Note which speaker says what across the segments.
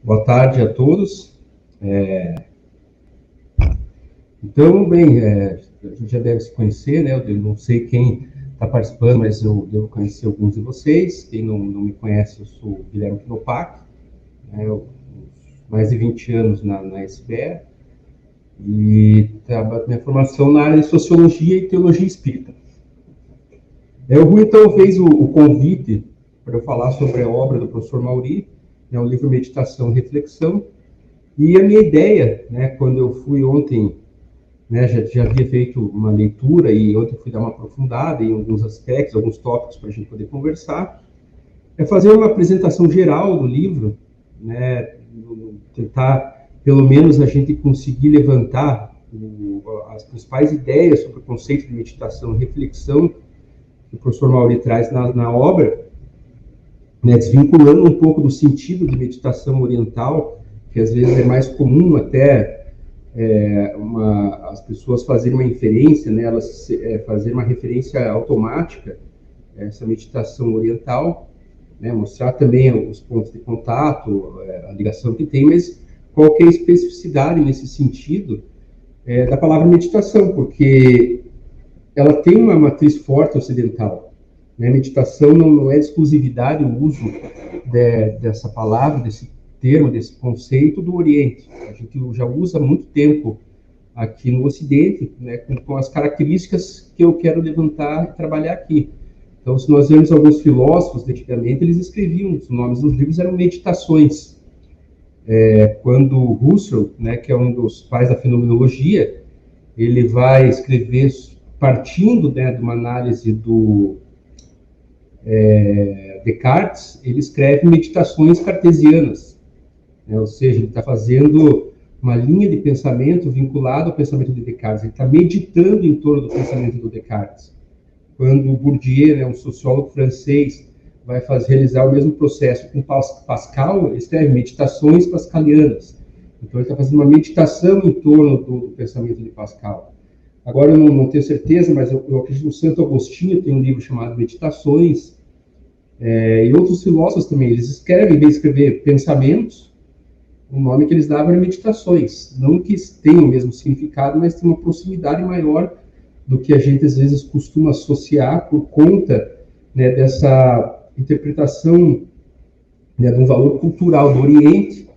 Speaker 1: Boa tarde a todos. Então, bem, a gente já deve se conhecer, né? Eu não sei quem está participando, mas eu devo conhecer alguns de vocês. Quem não me conhece, eu sou o Guilherme Knopak, né? Mais de 20 anos na SBE, e minha formação na área de Sociologia e Teologia Espírita. O Rui, então, fez o convite para eu falar sobre a obra do professor Mauri, né, o livro Meditação e Reflexão. E a minha ideia, né, quando eu fui ontem, né, já havia feito uma leitura e ontem fui dar uma aprofundada em alguns aspectos, alguns tópicos para a gente poder conversar, é fazer uma apresentação geral do livro, né, tentar, pelo menos, a gente conseguir levantar as principais ideias sobre o conceito de meditação e reflexão que o professor Mauri traz na obra, né, desvinculando um pouco do sentido de meditação oriental, que às vezes é mais comum até as pessoas fazerem uma inferência, né, elas fazerem uma referência automática a essa meditação oriental, né, mostrar também os pontos de contato, a ligação que tem, mas qualquer especificidade nesse sentido da palavra meditação, porque ela tem uma matriz forte ocidental. Né? Meditação não é exclusividade o uso dessa palavra, desse termo, desse conceito do Oriente. A gente já usa há muito tempo aqui no Ocidente, né, com as características que eu quero levantar e trabalhar aqui. Então, se nós vemos alguns filósofos de antigamente, eles escreviam, os nomes dos livros eram meditações. Quando Husserl, né, que é um dos pais da fenomenologia, ele vai escrever partindo, né, de uma análise do Descartes, ele escreve meditações cartesianas, né, ou seja, ele está fazendo uma linha de pensamento vinculada ao pensamento de Descartes, ele está meditando em torno do pensamento do Descartes. Quando Bourdieu, né, um sociólogo francês, vai realizar o mesmo processo com Pascal, ele escreve meditações pascalianas. Então, ele está fazendo uma meditação em torno do pensamento de Pascal. Agora, eu não tenho certeza, mas eu acredito que o Santo Agostinho tem um livro chamado Meditações, e outros filósofos também, eles escrevem, em vez de escrever pensamentos, o nome que eles davam era meditações. Não que tenham o mesmo significado, mas tem uma proximidade maior do que a gente, às vezes, costuma associar por conta, né, dessa interpretação, né, de um valor cultural do Oriente,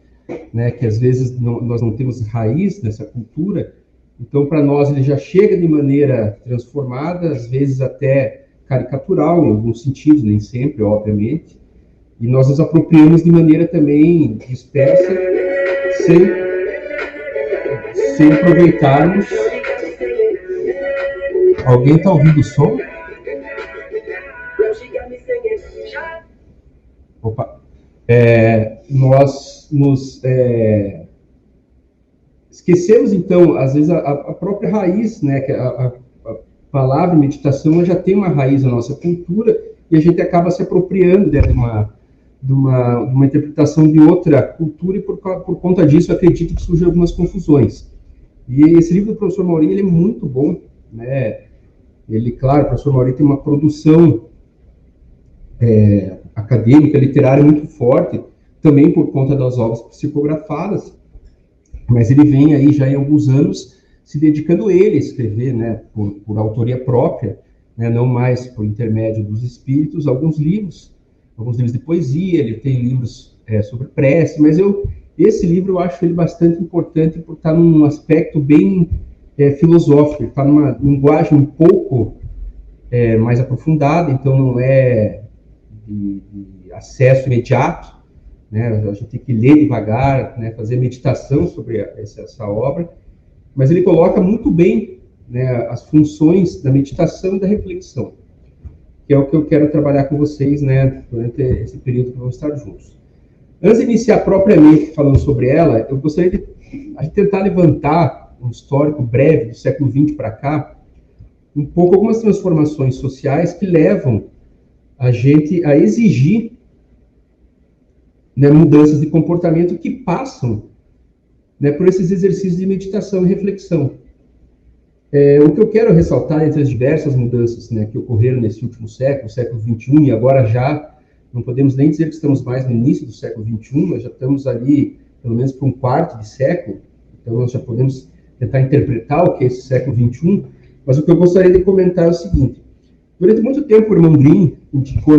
Speaker 1: né, que às vezes nós não temos raiz nessa cultura. Então, para nós, ele já chega de maneira transformada, às vezes até caricatural, em alguns sentidos, nem sempre, obviamente, e nós nos apropriamos de maneira também dispersa, sem aproveitarmos. Alguém está ouvindo o som? Opa! Nós nos esquecemos, então, às vezes, a própria raiz, né? Que a palavra meditação já tem uma raiz na nossa cultura e a gente acaba se apropriando de uma interpretação de outra cultura e, por conta disso, eu acredito que surgem algumas confusões. E esse livro do professor Mauri, ele é muito bom, né? Ele, claro, o professor Mauri tem uma produção acadêmica, literária muito forte, também por conta das obras psicografadas, mas ele vem aí já em alguns anos se dedicando ele a escrever, né, por autoria própria, né, não mais por intermédio dos espíritos, alguns livros de poesia, ele tem livros sobre prece, mas esse livro eu acho ele bastante importante por estar num aspecto bem filosófico, ele está numa linguagem um pouco mais aprofundada, então não é de acesso imediato, né? A gente tem que ler devagar, né? Fazer meditação sobre essa obra, mas ele coloca muito bem, né, as funções da meditação e da reflexão, que é o que eu quero trabalhar com vocês, né, durante esse período que vamos estar juntos. Antes de iniciar propriamente falando sobre ela, eu gostaria de tentar levantar um histórico breve do século XX para cá, um pouco algumas transformações sociais que levam a gente a exigir, né, mudanças de comportamento que passam, né, por esses exercícios de meditação e reflexão. O que eu quero ressaltar entre as diversas mudanças, né, que ocorreram nesse último século, século XXI, e agora já não podemos nem dizer que estamos mais no início do século XXI, nós já estamos ali, pelo menos por um quarto de século, então nós já podemos tentar interpretar o que é esse século XXI, mas o que eu gostaria de comentar é o seguinte: durante muito tempo o irmão Grimm indicou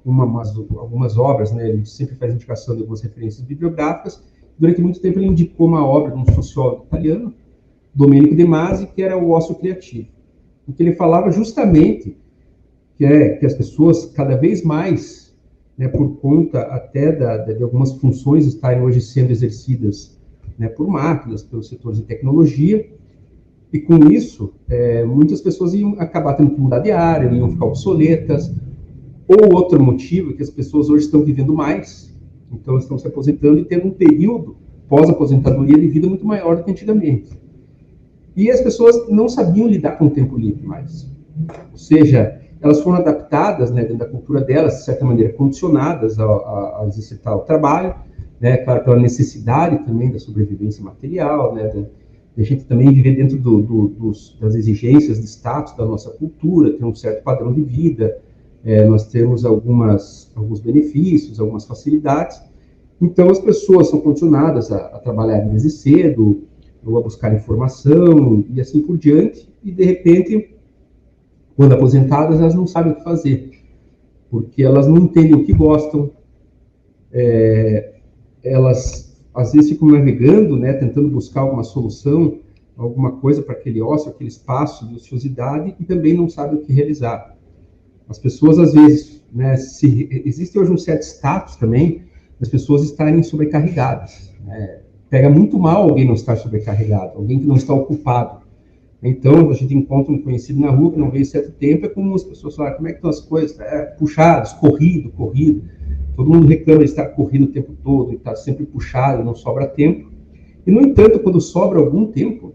Speaker 1: algumas obras, né, ele sempre faz indicação de algumas referências bibliográficas. Durante muito tempo ele indicou uma obra de um sociólogo italiano, Domenico De Masi, que era o ócio criativo, em que ele falava justamente que as pessoas cada vez mais, né, por conta até de algumas funções estarem hoje sendo exercidas, né, por máquinas, pelos setores de tecnologia, e com isso, muitas pessoas iam acabar tendo que mudar de área, iam ficar obsoletas, ou outro motivo é que as pessoas hoje estão vivendo mais, então estão se aposentando e tendo um período pós-aposentadoria de vida muito maior do que antigamente. E as pessoas não sabiam lidar com o tempo livre mais. Ou seja, elas foram adaptadas, né, dentro da cultura delas, de certa maneira, condicionadas a exercitar o trabalho, né, claro, pela necessidade também da sobrevivência material, né, de a gente também viver dentro das exigências de status da nossa cultura, ter um certo padrão de vida, nós temos alguns benefícios, algumas facilidades. Então, as pessoas são condicionadas a trabalhar desde cedo, ou a buscar informação, e assim por diante, e de repente, quando aposentadas, elas não sabem o que fazer, porque elas não entendem o que gostam, elas às vezes ficam navegando, né, tentando buscar alguma solução, alguma coisa para aquele ócio, aquele espaço de ociosidade, e também não sabem o que realizar. As pessoas, às vezes, né, existe hoje um certo status também, das pessoas estarem sobrecarregadas, né? Pega muito mal alguém não estar sobrecarregado, alguém que não está ocupado. Então, a gente encontra um conhecido na rua que não veio certo tempo, é como as pessoas falam, como é que estão as coisas? Puxados, corrido. Todo mundo reclama de estar corrido o tempo todo, e estar sempre puxado, não sobra tempo. E, no entanto, quando sobra algum tempo,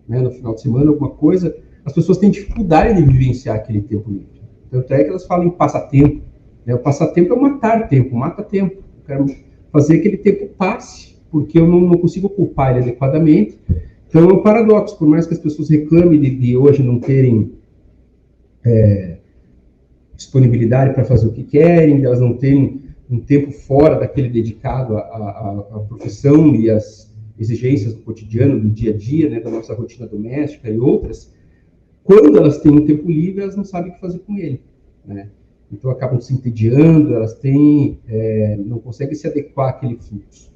Speaker 1: né, no final de semana, alguma coisa, as pessoas têm dificuldade de vivenciar aquele tempo livre. Tanto é que elas falam em passatempo, né? O passatempo é matar tempo, mata tempo. Eu quero fazer que aquele tempo passe, porque eu não consigo ocupar ele adequadamente. Então é um paradoxo, por mais que as pessoas reclamem de hoje não terem disponibilidade para fazer o que querem, elas não terem um tempo fora daquele dedicado à profissão e às exigências do cotidiano, do dia a dia, né, da nossa rotina doméstica e outras, quando elas têm um tempo livre, elas não sabem o que fazer com ele, né? Então acabam se entediando, elas não conseguem se adequar àquele fluxo.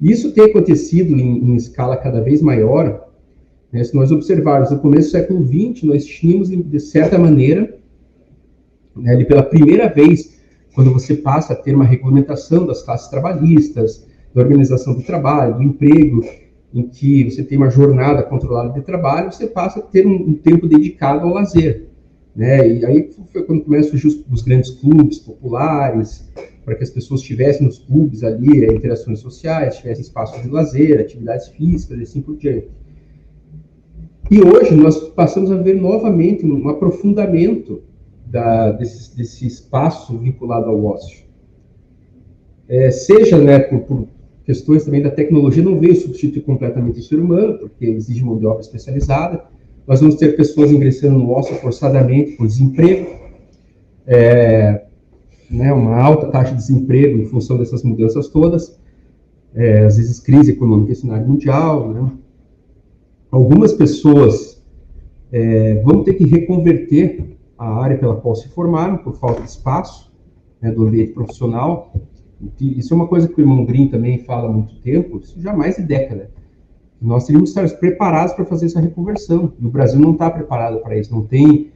Speaker 1: Isso tem acontecido em escala cada vez maior, né? Se nós observarmos, no começo do século XX, nós tínhamos, de certa maneira, né, ali pela primeira vez, quando você passa a ter uma regulamentação das classes trabalhistas, da organização do trabalho, do emprego, em que você tem uma jornada controlada de trabalho, você passa a ter um tempo dedicado ao lazer, né? E aí foi quando começam os grandes clubes populares, para que as pessoas tivessem nos clubes ali interações sociais, tivessem espaços de lazer, atividades físicas e assim por diante. E hoje nós passamos a ver novamente um aprofundamento desse espaço vinculado ao ócio. Seja, né, por questões também da tecnologia, não veio substituir completamente o ser humano, porque exige mão de obra especializada. Nós vamos ter pessoas ingressando no ócio forçadamente por desemprego, né, uma alta taxa de desemprego em função dessas mudanças todas, às vezes crise econômica em cenário mundial, né? Algumas pessoas vão ter que reconverter a área pela qual se formaram, por falta de espaço, né, do ambiente profissional. Isso é uma coisa que o irmão Grimm também fala há muito tempo, isso já há mais de década. Nós teríamos que estar preparados para fazer essa reconversão. E o Brasil não está preparado para isso, não tem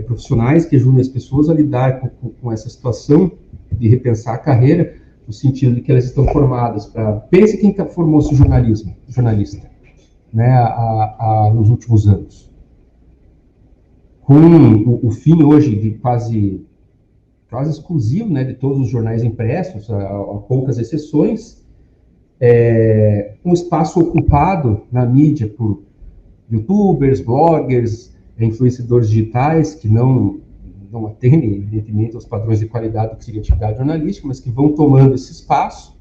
Speaker 1: profissionais que ajudem as pessoas a lidar com essa situação de repensar a carreira, no sentido de que elas estão formadas para... Pense quem formou-se jornalista, né, nos últimos anos. Com o fim hoje de quase exclusivo, né, de todos os jornais impressos, a poucas exceções, um espaço ocupado na mídia por youtubers, bloggers, influenciadores digitais que não atendem, evidentemente, aos padrões de qualidade do que seria atividade jornalística, mas que vão tomando esse espaço.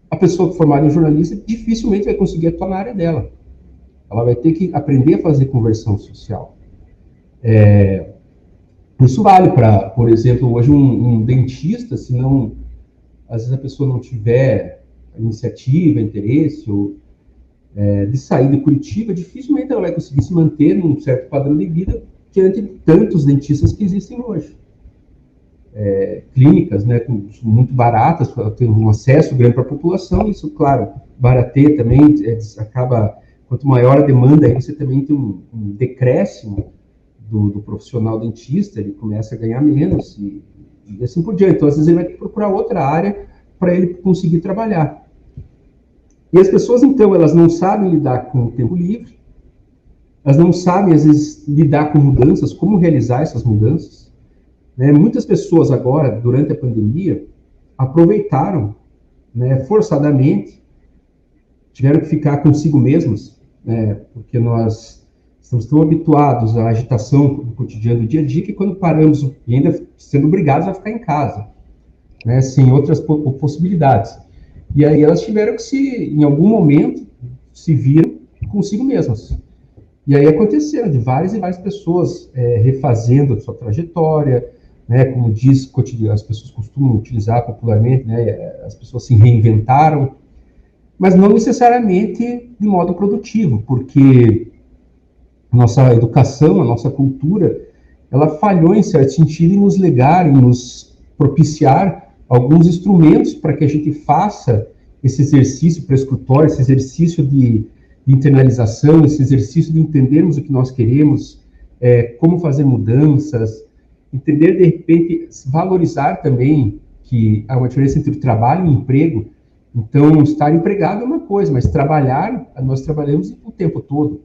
Speaker 1: A pessoa formada em jornalista dificilmente vai conseguir atuar na área dela. Ela vai ter que aprender a fazer conversão social. Isso vale para, por exemplo, hoje um dentista, se não, às vezes a pessoa não tiver iniciativa, interesse, ou de sair de Curitiba, dificilmente ela vai conseguir se manter num certo padrão de vida diante de tantos dentistas que existem hoje. Clínicas, né, muito baratas, tem um acesso grande para a população, isso, claro, barateia também, acaba, quanto maior a demanda, aí você também tem um decréscimo do profissional dentista, ele começa a ganhar menos, e assim por diante. Então, às vezes, ele vai ter que procurar outra área para ele conseguir trabalhar. E as pessoas, então, elas não sabem lidar com o tempo livre, elas não sabem, às vezes, lidar com mudanças, como realizar essas mudanças. Né? Muitas pessoas agora, durante a pandemia, aproveitaram, né, forçadamente, tiveram que ficar consigo mesmas, né, porque nós estamos tão habituados à agitação do cotidiano do dia a dia que quando paramos, e ainda sendo obrigados a ficar em casa, né, sem outras possibilidades. E aí elas tiveram que em algum momento, se viram consigo mesmas. E aí aconteceram de várias e várias pessoas refazendo a sua trajetória, né, como diz, as pessoas costumam utilizar popularmente, né, as pessoas se reinventaram, mas não necessariamente de modo produtivo, porque nossa educação, a nossa cultura, ela falhou em certo sentido em nos legar, em nos propiciar alguns instrumentos para que a gente faça esse exercício prescritório, esse exercício de internalização, esse exercício de entendermos o que nós queremos, como fazer mudanças, entender, de repente, valorizar também que há uma diferença entre o trabalho e o emprego. Então, estar empregado é uma coisa, mas trabalhar, nós trabalhamos o tempo todo.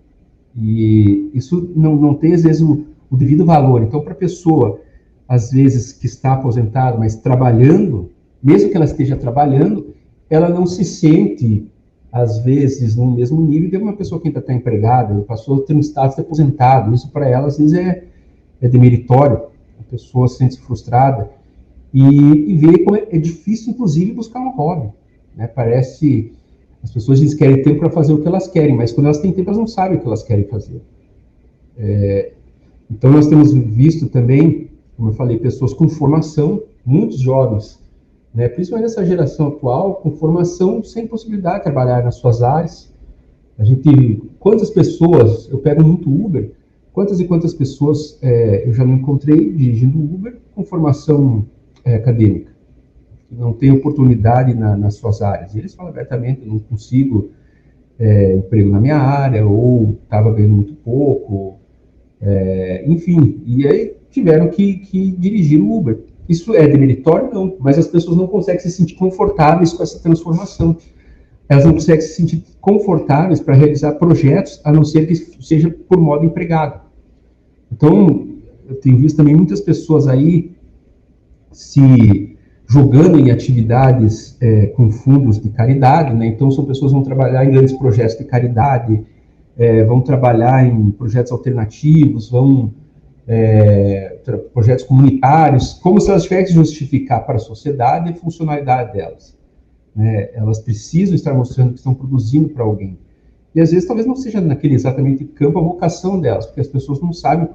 Speaker 1: E isso não tem, às vezes, o devido valor. Então, para a pessoa, às vezes, que está aposentada, mas trabalhando, mesmo que ela esteja trabalhando, ela não se sente, às vezes, no mesmo nível de uma pessoa que ainda está empregada, passou a ter um status de aposentado. Isso, para ela, às vezes, é demeritório. A pessoa se sente frustrada e vê como é difícil, inclusive, buscar um hobby. Né? Parece... As pessoas dizem que querem tempo para fazer o que elas querem, mas quando elas têm tempo, elas não sabem o que elas querem fazer. Então, nós temos visto também, como eu falei, pessoas com formação, muitos jovens, né, principalmente nessa geração atual, com formação sem possibilidade de trabalhar nas suas áreas. Quantas pessoas, eu pego muito Uber, quantas e quantas pessoas eu já não encontrei dirigindo Uber com formação acadêmica, que não tem oportunidade nas suas áreas. E eles falam abertamente, eu não consigo emprego na minha área, ou estava ganhando muito pouco, enfim, e aí tiveram que dirigir o Uber. Isso é demeritório? Não, mas as pessoas não conseguem se sentir confortáveis com essa transformação. Elas não conseguem se sentir confortáveis para realizar projetos, a não ser que seja por modo empregado. Então, eu tenho visto também muitas pessoas aí se jogando em atividades com fundos de caridade, né? Então, são pessoas que vão trabalhar em grandes projetos de caridade, vão trabalhar em projetos alternativos, projetos comunitários, como se elas tivessem que justificar para a sociedade a funcionalidade delas. Né? Elas precisam estar mostrando que estão produzindo para alguém. E às vezes talvez não seja naquele exatamente campo a vocação delas, porque as pessoas não sabem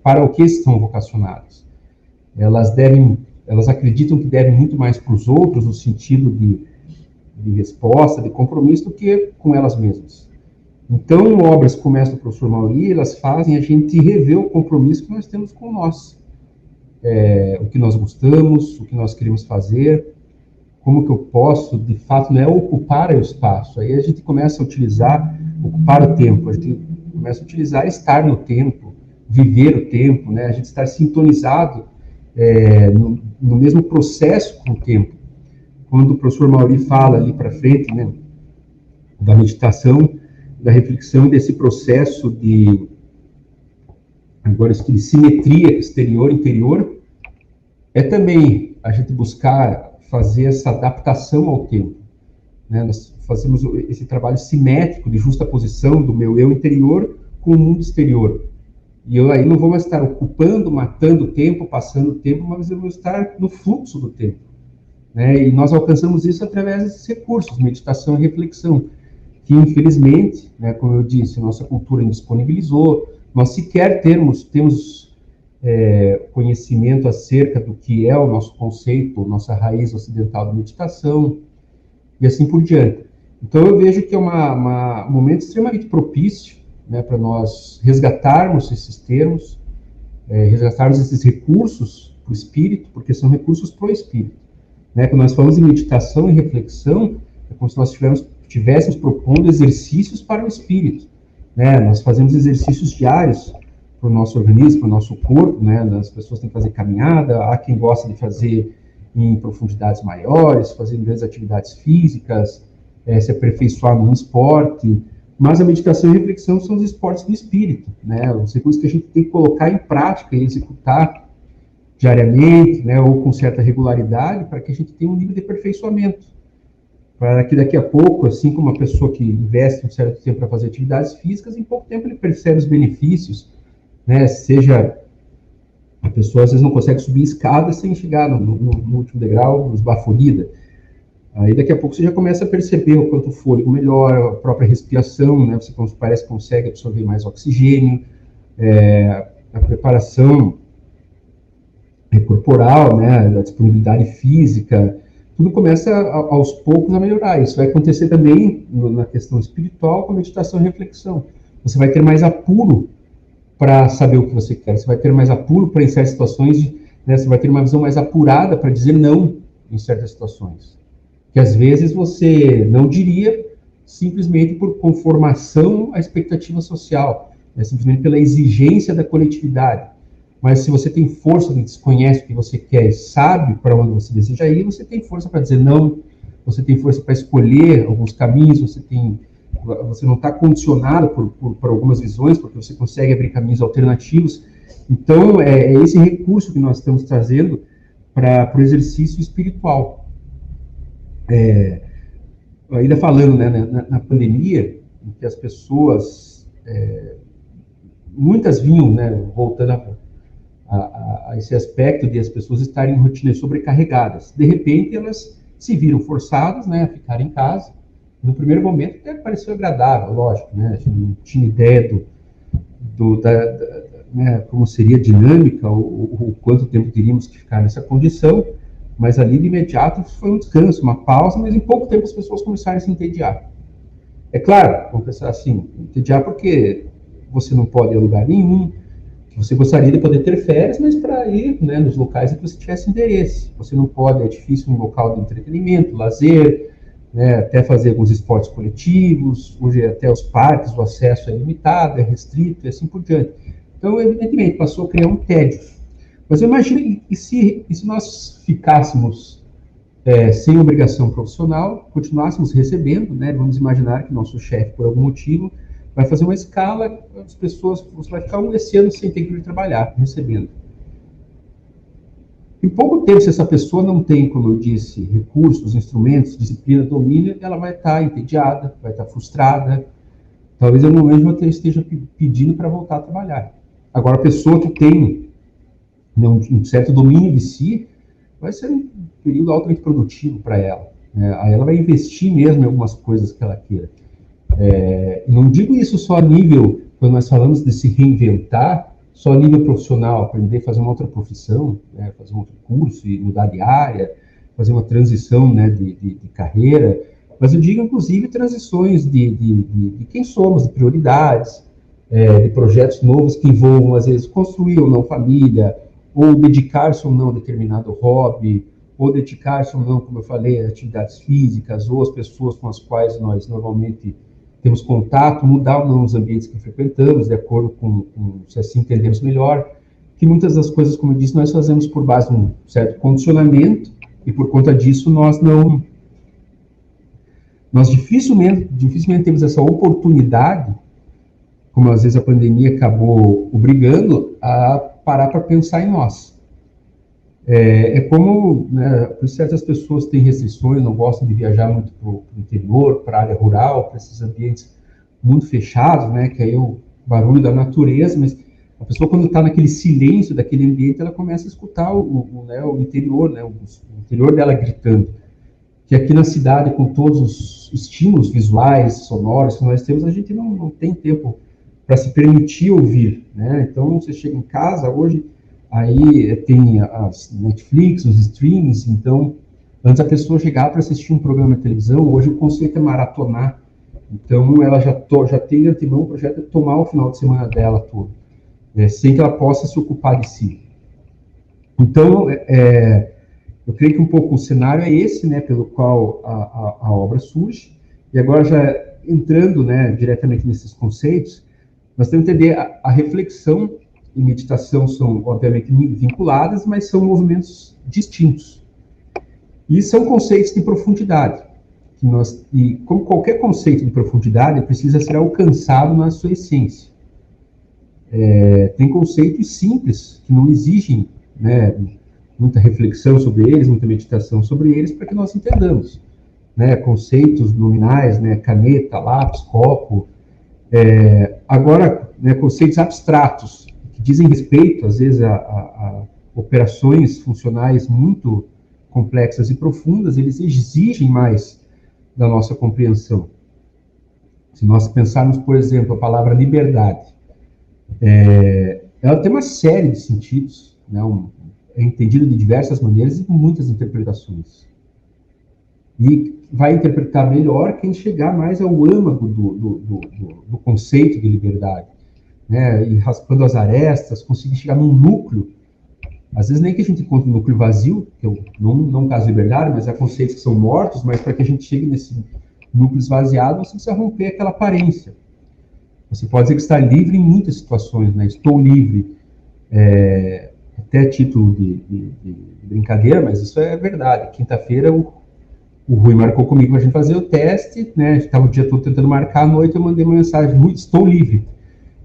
Speaker 1: para o que estão vocacionadas. Elas acreditam que devem muito mais para os outros, no sentido de resposta, de compromisso, do que com elas mesmas. Então, obras como essa do professor Mauri, elas fazem a gente rever o compromisso que nós temos com nós. O que nós gostamos, o que nós queremos fazer, como que eu posso, de fato, não é ocupar o espaço. Aí a gente começa a ocupar o tempo, a gente começa a utilizar estar no tempo, viver o tempo, né? A gente estar sintonizado no mesmo processo com o tempo. Quando o professor Mauri fala ali para frente, né, da meditação, da reflexão, desse processo de simetria exterior-interior, é também a gente buscar fazer essa adaptação ao tempo. Né? Nós fazemos esse trabalho simétrico de justaposição do meu eu interior com o mundo exterior. E eu aí não vou mais estar ocupando, matando o tempo, passando o tempo, mas eu vou estar no fluxo do tempo. Né? E nós alcançamos isso através desses recursos, meditação e reflexão, que infelizmente, né, como eu disse, nossa cultura indisponibilizou, nós sequer temos conhecimento acerca do que é o nosso conceito, nossa raiz ocidental da meditação, e assim por diante. Então, eu vejo que é um momento extremamente propício, né, para nós resgatarmos esses termos, resgatarmos esses recursos para o espírito, porque são recursos para o espírito. Né? Quando nós falamos em meditação e reflexão, é como se nós estivéssemos propondo exercícios para o espírito. Né? Nós fazemos exercícios diários para o nosso organismo, para o nosso corpo, né? As pessoas têm que fazer caminhada, há quem gosta de fazer em profundidades maiores, fazer grandes atividades físicas, se aperfeiçoar num esporte, mas a meditação e a reflexão são os esportes do espírito, né? Os recursos que a gente tem que colocar em prática e executar diariamente, né, ou com certa regularidade, para que a gente tenha um nível de aperfeiçoamento. Para que daqui a pouco, assim como uma pessoa que investe um certo tempo para fazer atividades físicas, em pouco tempo ele percebe os benefícios, né? Seja a pessoa às vezes não consegue subir escada sem chegar no último degrau, esbaforida. Aí daqui a pouco você já começa a perceber o quanto o fôlego melhora, a própria respiração, né? Você parece que consegue absorver mais oxigênio, a preparação corporal, né? A disponibilidade física, tudo começa aos poucos a melhorar. Isso vai acontecer também na questão espiritual com a meditação e reflexão. Você vai ter mais apuro para saber o que você quer, você vai ter mais apuro para em certas situações, né? Você vai ter uma visão mais apurada para dizer não em certas situações. Que às vezes você não diria simplesmente por conformação à expectativa social, né? Simplesmente pela exigência da coletividade. Mas se você tem força, desconhece o que você quer e sabe para onde você deseja ir, você tem força para dizer não, você tem força para escolher alguns caminhos, você não está condicionado por algumas visões, porque você consegue abrir caminhos alternativos. Então, é esse recurso que nós estamos trazendo para o exercício espiritual. Ainda falando, né, na pandemia, em que as pessoas, muitas vinham, né, voltando a esse aspecto de as pessoas estarem em rotinas sobrecarregadas. De repente, elas se viram forçadas, né, a ficar em casa. No primeiro momento, até pareceu agradável, lógico, né, a gente não tinha ideia né, como seria a dinâmica, o quanto tempo teríamos que ficar nessa condição, mas ali de imediato foi um descanso, uma pausa, mas em pouco tempo as pessoas começaram a se entediar. É claro, vamos pensar assim, entediar porque você não pode ir a lugar nenhum, você gostaria de poder ter férias, mas para ir, né, nos locais em que você tivesse interesse. Você não pode, é difícil um local de entretenimento, lazer, né, até fazer alguns esportes coletivos, hoje até os parques, o acesso é limitado, é restrito e assim por diante. Então, evidentemente, passou a criar um tédio. Mas eu imagino, e se nós ficássemos sem obrigação profissional, continuássemos recebendo, né, vamos imaginar que nosso chefe, por algum motivo, vai fazer uma escala, as pessoas, você vai ficar esse ano sem ter que ir trabalhar, recebendo. Em pouco tempo, se essa pessoa não tem, como eu disse, recursos, instrumentos, disciplina, domínio, ela vai estar entediada, vai estar frustrada, talvez em algum momento esteja pedindo para voltar a trabalhar. Agora, a pessoa que tem um certo domínio de si, vai ser um período altamente produtivo para ela. Né? Aí ela vai investir mesmo em algumas coisas que ela queira. Não digo isso só a nível, quando nós falamos de se reinventar, só a nível profissional, aprender a fazer uma outra profissão, né, fazer um outro curso e mudar de área, fazer uma transição, né, de carreira, mas eu digo inclusive transições de quem somos, de prioridades, de projetos novos que envolvam às vezes construir ou não família, ou dedicar-se ou não a determinado hobby, ou dedicar-se ou não, como eu falei, a atividades físicas, ou as pessoas com as quais nós normalmente temos contato, mudar ou não os ambientes que frequentamos, de acordo com se assim entendemos melhor, que muitas das coisas, como eu disse, nós fazemos por base de um certo condicionamento, e por conta disso nós dificilmente temos essa oportunidade, como às vezes a pandemia acabou obrigando, a parar para pensar em nós. Como, né, certas pessoas têm restrições, não gostam de viajar muito para o interior, para a área rural, para esses ambientes muito fechados, né, que aí é o barulho da natureza, mas a pessoa quando está naquele silêncio daquele ambiente, ela começa a escutar o interior, né, o interior dela gritando. Que aqui na cidade, com todos os estímulos visuais, sonoros que nós temos, a gente não tem tempo para se permitir ouvir, né? Então, você chega em casa, hoje, Aí tem as Netflix, os streams. Então, antes a pessoa chegava para assistir um programa de televisão, hoje o conceito é maratonar. Então, ela já tem de antemão o projeto de tomar o final de semana dela todo, sem que ela possa se ocupar de si. Então, eu creio que um pouco o cenário é esse, né, pelo qual a obra surge. E agora, já entrando, né, diretamente nesses conceitos, nós temos que entender a reflexão e meditação são, obviamente, vinculadas, mas são movimentos distintos. E são conceitos de profundidade. E como qualquer conceito de profundidade, precisa ser alcançado na sua essência. Tem conceitos simples, que não exigem, né, muita reflexão sobre eles, muita meditação sobre eles, para que nós entendamos. Né, conceitos nominais, né, caneta, lápis, copo. Agora, né, conceitos abstratos, que dizem respeito, às vezes, a operações funcionais muito complexas e profundas, eles exigem mais da nossa compreensão. Se nós pensarmos, por exemplo, a palavra liberdade, ela tem uma série de sentidos, né, é entendida de diversas maneiras e com muitas interpretações. E vai interpretar melhor quem chegar mais ao âmago do conceito de liberdade, né, e raspando as arestas, conseguir chegar num núcleo. Às vezes nem que a gente encontre um núcleo vazio, que eu não caso liberdade, mas há conceitos que são mortos, mas para que a gente chegue nesse núcleo esvaziado, você precisa romper aquela aparência. Você pode dizer que está livre em muitas situações, né? Estou livre, até título de brincadeira, mas isso é verdade. Quinta-feira o Rui marcou comigo para a gente fazer o teste, né? Estava o dia todo tentando marcar, à noite eu mandei uma mensagem: Rui, estou livre.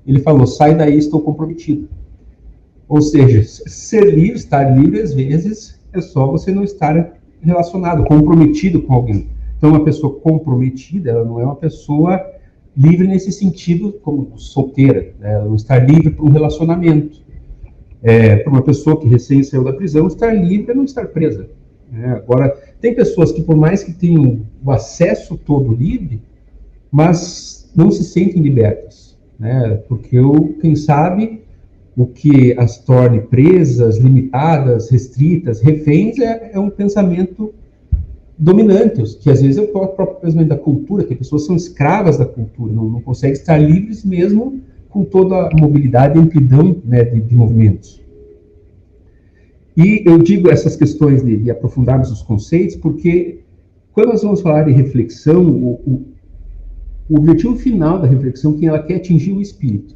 Speaker 1: Ele falou: sai daí, estou comprometido. Ou seja, ser livre, estar livre, às vezes, é só você não estar relacionado, comprometido com alguém. Então, uma pessoa comprometida, ela não é uma pessoa livre nesse sentido, como solteira, né? Ela não está livre para um relacionamento. Para uma pessoa que recém saiu da prisão, estar livre é não estar presa. Agora, tem pessoas que, por mais que tenham o acesso todo livre, mas não se sentem libertas, né? Porque, quem sabe, o que as torne presas, limitadas, restritas, reféns, é um pensamento dominante, que às vezes é o próprio pensamento da cultura, que as pessoas são escravas da cultura, não conseguem estar livres mesmo com toda a mobilidade e amplidão, né, de movimentos. E eu digo essas questões de aprofundarmos os conceitos, porque quando nós vamos falar de reflexão, o objetivo final da reflexão, que ela quer atingir o espírito.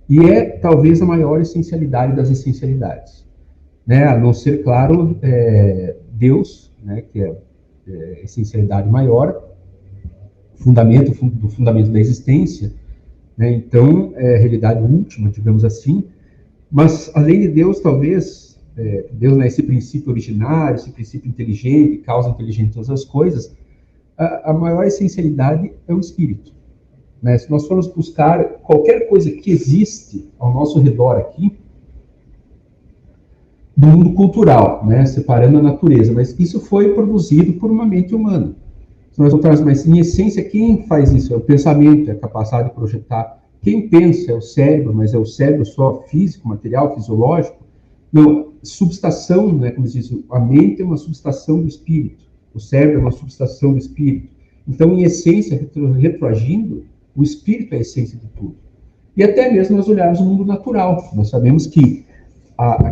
Speaker 1: E talvez a maior essencialidade das essencialidades, né? A não ser, claro, Deus, né, que é a essencialidade maior, fundamento do fundamento da existência, né? Então, é a realidade última, digamos assim. Mas, além de Deus, talvez, Deus, né, esse princípio originário, esse princípio inteligente, causa inteligente todas as coisas, a maior essencialidade é o espírito. Né? Se nós formos buscar qualquer coisa que existe ao nosso redor aqui, do mundo cultural, né? Separando a natureza, mas isso foi produzido por uma mente humana. Se nós voltarmos, mas em essência, quem faz isso? É o pensamento, é a capacidade de projetar. Quem pensa é o cérebro, mas é o cérebro só físico, material, fisiológico? Não, substação, né? Como se diz, a mente é uma substação do espírito, o cérebro é uma substação do espírito. Então, em essência, retroagindo, o espírito é a essência de tudo. E até mesmo nós olharmos o mundo natural. Nós sabemos que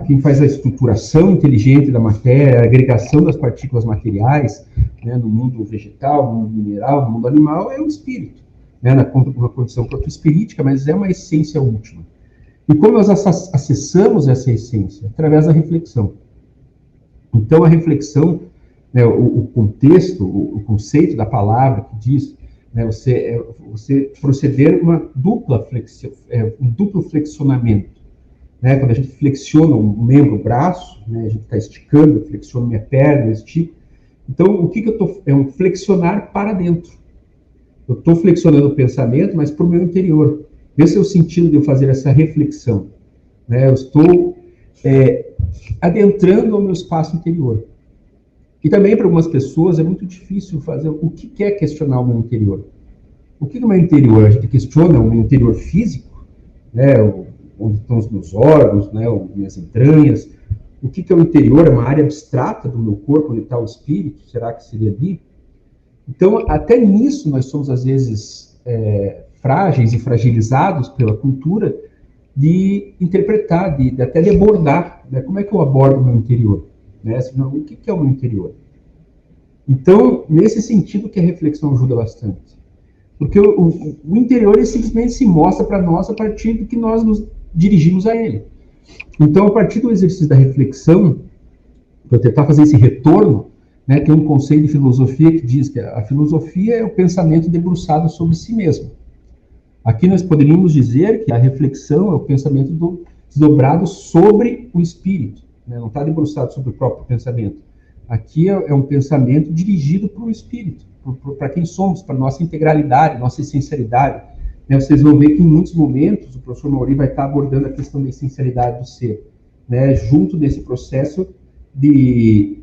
Speaker 1: quem faz a estruturação inteligente da matéria, a agregação das partículas materiais, né, no mundo vegetal, no mundo mineral, no mundo animal, é o espírito. Né, na condição protoespirítica, mas é uma essência última. E como nós acessamos essa essência? Através da reflexão. Então, a reflexão, né, o contexto, o conceito da palavra que diz, né, você proceder um duplo flexionamento. Né, quando a gente flexiona um membro, o braço, né, a gente está esticando, eu flexiono minha perna, eu estico. Então, o que eu estou... É um flexionar para dentro. Eu estou flexionando o pensamento, mas para o meu interior. Esse é o sentido de eu fazer essa reflexão. Né, eu estou adentrando ao meu espaço interior. E também, para algumas pessoas, é muito difícil fazer o que é questionar o meu interior. O que é o meu interior? A gente questiona o meu interior físico, né, onde estão os meus órgãos, né, minhas entranhas. O que é o interior? É uma área abstrata do meu corpo, onde está o espírito? Será que seria ali? Então, até nisso nós somos, às vezes, frágeis e fragilizados pela cultura de interpretar, até de abordar, né? Como é que eu abordo o meu interior? Né? O que é o meu interior? Então, nesse sentido que a reflexão ajuda bastante. Porque o interior ele simplesmente se mostra para nós a partir do que nós nos dirigimos a ele. Então, a partir do exercício da reflexão, para tentar fazer esse retorno, né, tem um conceito de filosofia que diz que a filosofia é o pensamento debruçado sobre si mesmo. Aqui nós poderíamos dizer que a reflexão é o pensamento desdobrado sobre o espírito, né? Não está debruçado sobre o próprio pensamento. Aqui é um pensamento dirigido para o espírito, para quem somos, para a nossa integralidade, nossa essencialidade. Né? Vocês vão ver que em muitos momentos o professor Mauri vai estar abordando a questão da essencialidade do ser, né? Junto desse processo de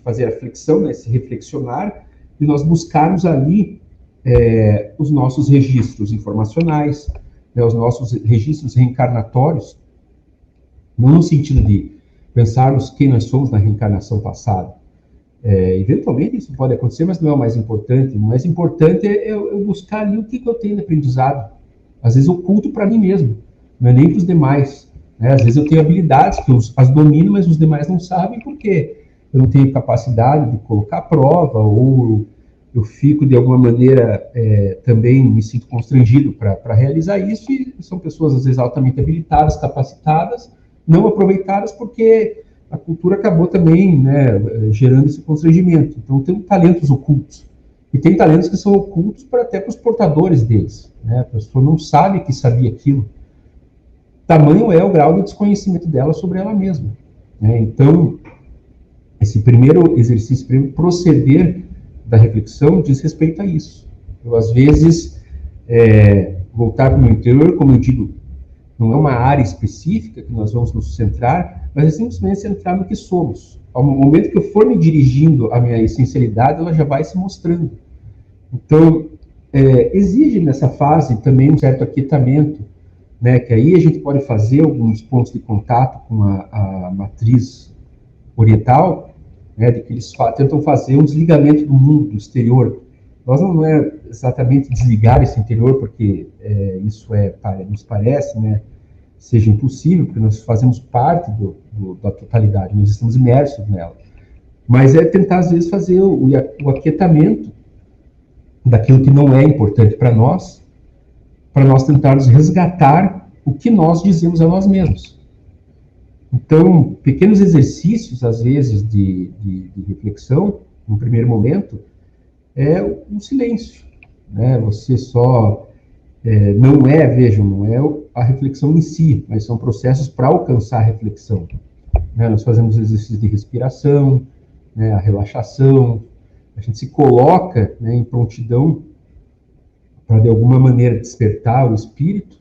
Speaker 1: fazer a reflexão, né? Se reflexionar, e nós buscarmos ali os nossos registros informacionais, né? Os nossos registros reencarnatórios, não no sentido de pensarmos quem nós somos na reencarnação passada. Eventualmente isso pode acontecer, mas não é o mais importante. O mais importante é eu buscar ali o que eu tenho de aprendizado. Às vezes oculto para mim mesmo, não é nem para os demais. Né? Às vezes eu tenho habilidades que eu as domino, mas os demais não sabem porque eu não tenho capacidade de colocar à prova, ou eu fico de alguma maneira também me sinto constrangido para realizar isso, e são pessoas às vezes altamente habilitadas, capacitadas, não aproveitadas porque a cultura acabou também, né, gerando esse constrangimento. Então tem talentos ocultos, e tem talentos que são ocultos até para os portadores deles, né? A pessoa não sabe que sabia aquilo. Tamanho é o grau de desconhecimento dela sobre ela mesma, né? Então esse primeiro exercício, esse primeiro proceder da reflexão diz respeito a isso. Eu, às vezes, voltar para o meu interior, como eu digo, não é uma área específica que nós vamos nos centrar, mas é simplesmente centrar no que somos. Ao momento que eu for me dirigindo à minha essencialidade, ela já vai se mostrando. Então, exige nessa fase também um certo aquietamento, né, que aí a gente pode fazer alguns pontos de contato com a matriz oriental, né, de que eles tentam fazer um desligamento do mundo, do exterior. Nós não é exatamente desligar esse interior, porque isso nos parece, né, seja impossível, porque nós fazemos parte da totalidade, nós estamos imersos nela. Mas é tentar, às vezes, fazer o aquietamento daquilo que não é importante para nós tentarmos resgatar o que nós dizemos a nós mesmos. Então, pequenos exercícios, às vezes, de reflexão, no primeiro momento, é o silêncio. Né? Você só não é a reflexão em si, mas são processos para alcançar a reflexão. Né? Nós fazemos exercícios de respiração, né? A relaxação, a gente se coloca, né, em prontidão para, de alguma maneira, despertar o espírito.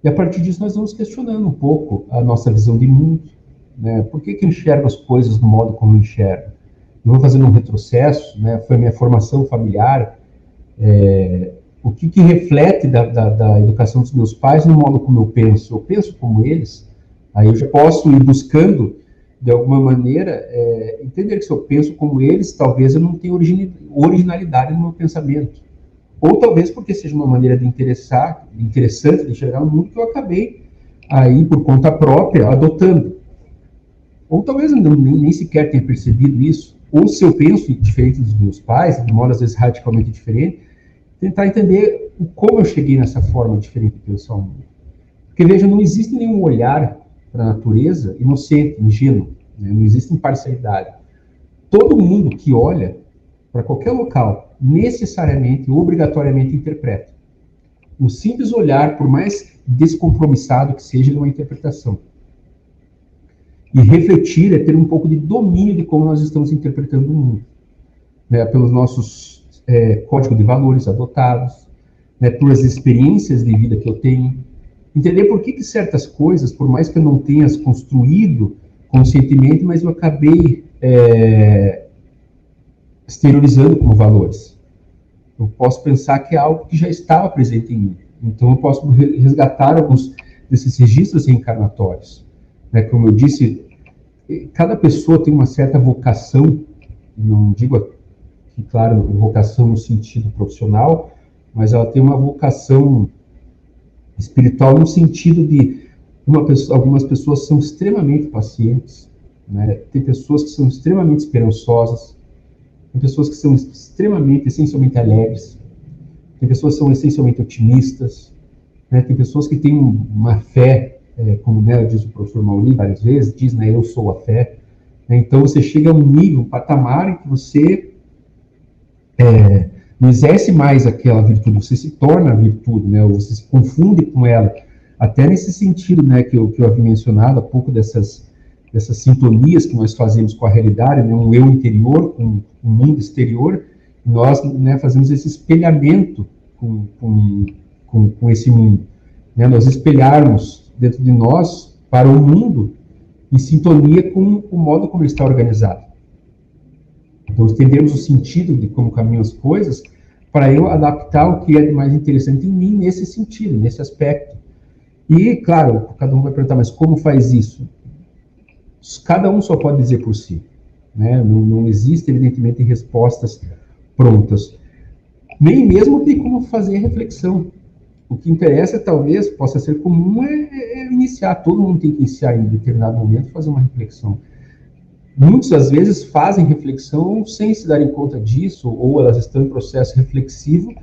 Speaker 1: E a partir disso nós vamos questionando um pouco a nossa visão de mundo, né? Por que eu enxergo as coisas do modo como eu enxergo? Eu vou fazendo um retrocesso, né? Foi a minha formação familiar, o que reflete da educação dos meus pais no modo como eu penso? Eu penso como eles, aí eu já posso ir buscando, de alguma maneira, entender que se eu penso como eles, talvez eu não tenha originalidade no meu pensamento. Ou talvez porque seja uma maneira interessante de enxergar o mundo que eu acabei aí, por conta própria, adotando. Ou talvez eu nem sequer tenha percebido isso. Ou se eu penso diferente dos meus pais, de modo às vezes radicalmente diferente, tentar entender como eu cheguei nessa forma diferente de pensar o mundo. Porque, veja, não existe nenhum olhar para a natureza inocente, ingênuo, né? Não existe imparcialidade. Todo mundo que olha para qualquer local, necessariamente, obrigatoriamente interpreta. Um simples olhar, por mais descompromissado que seja, é uma interpretação. E refletir é ter um pouco de domínio de como nós estamos interpretando o mundo. Né, pelos nossos códigos de valores adotados, né, pelas experiências de vida que eu tenho. Entender por que certas coisas, por mais que eu não tenha as construído conscientemente, mas eu acabei exteriorizando como valores. Eu posso pensar que é algo que já estava presente em mim. Então eu posso resgatar alguns desses registros reencarnatórios. Né? Como eu disse, cada pessoa tem uma certa vocação, não digo aqui, claro, vocação no sentido profissional, mas ela tem uma vocação espiritual no sentido de algumas pessoas são extremamente pacientes, né? Tem pessoas que são extremamente esperançosas, tem pessoas que são extremamente, essencialmente alegres, tem pessoas que são essencialmente otimistas, né? Tem pessoas que têm uma fé, como, né, diz o professor Mauri várias vezes, diz, né, eu sou a fé. Né? Então você chega a um nível, um patamar em que você não exerce mais aquela virtude, você se torna a virtude, né? Ou você se confunde com ela. Até nesse sentido, né, que eu havia mencionado há pouco, dessas sintonias que nós fazemos com a realidade, né, um eu interior com um mundo exterior, nós, né, fazemos esse espelhamento com esse mundo. Né? Nós espelharmos dentro de nós para o mundo em sintonia com o modo como ele está organizado. Então, entendemos o sentido de como caminham as coisas para eu adaptar o que é de mais interessante em mim nesse sentido, nesse aspecto. E, claro, cada um vai perguntar, mas como faz isso? Cada um só pode dizer por si. Né? Não existe, evidentemente, respostas prontas. Nem mesmo tem como fazer reflexão. O que interessa, talvez, possa ser comum, é iniciar. Todo mundo tem que iniciar em determinado momento, fazer uma reflexão. Muitas das vezes fazem reflexão sem se darem conta disso, ou elas estão em processo reflexivo,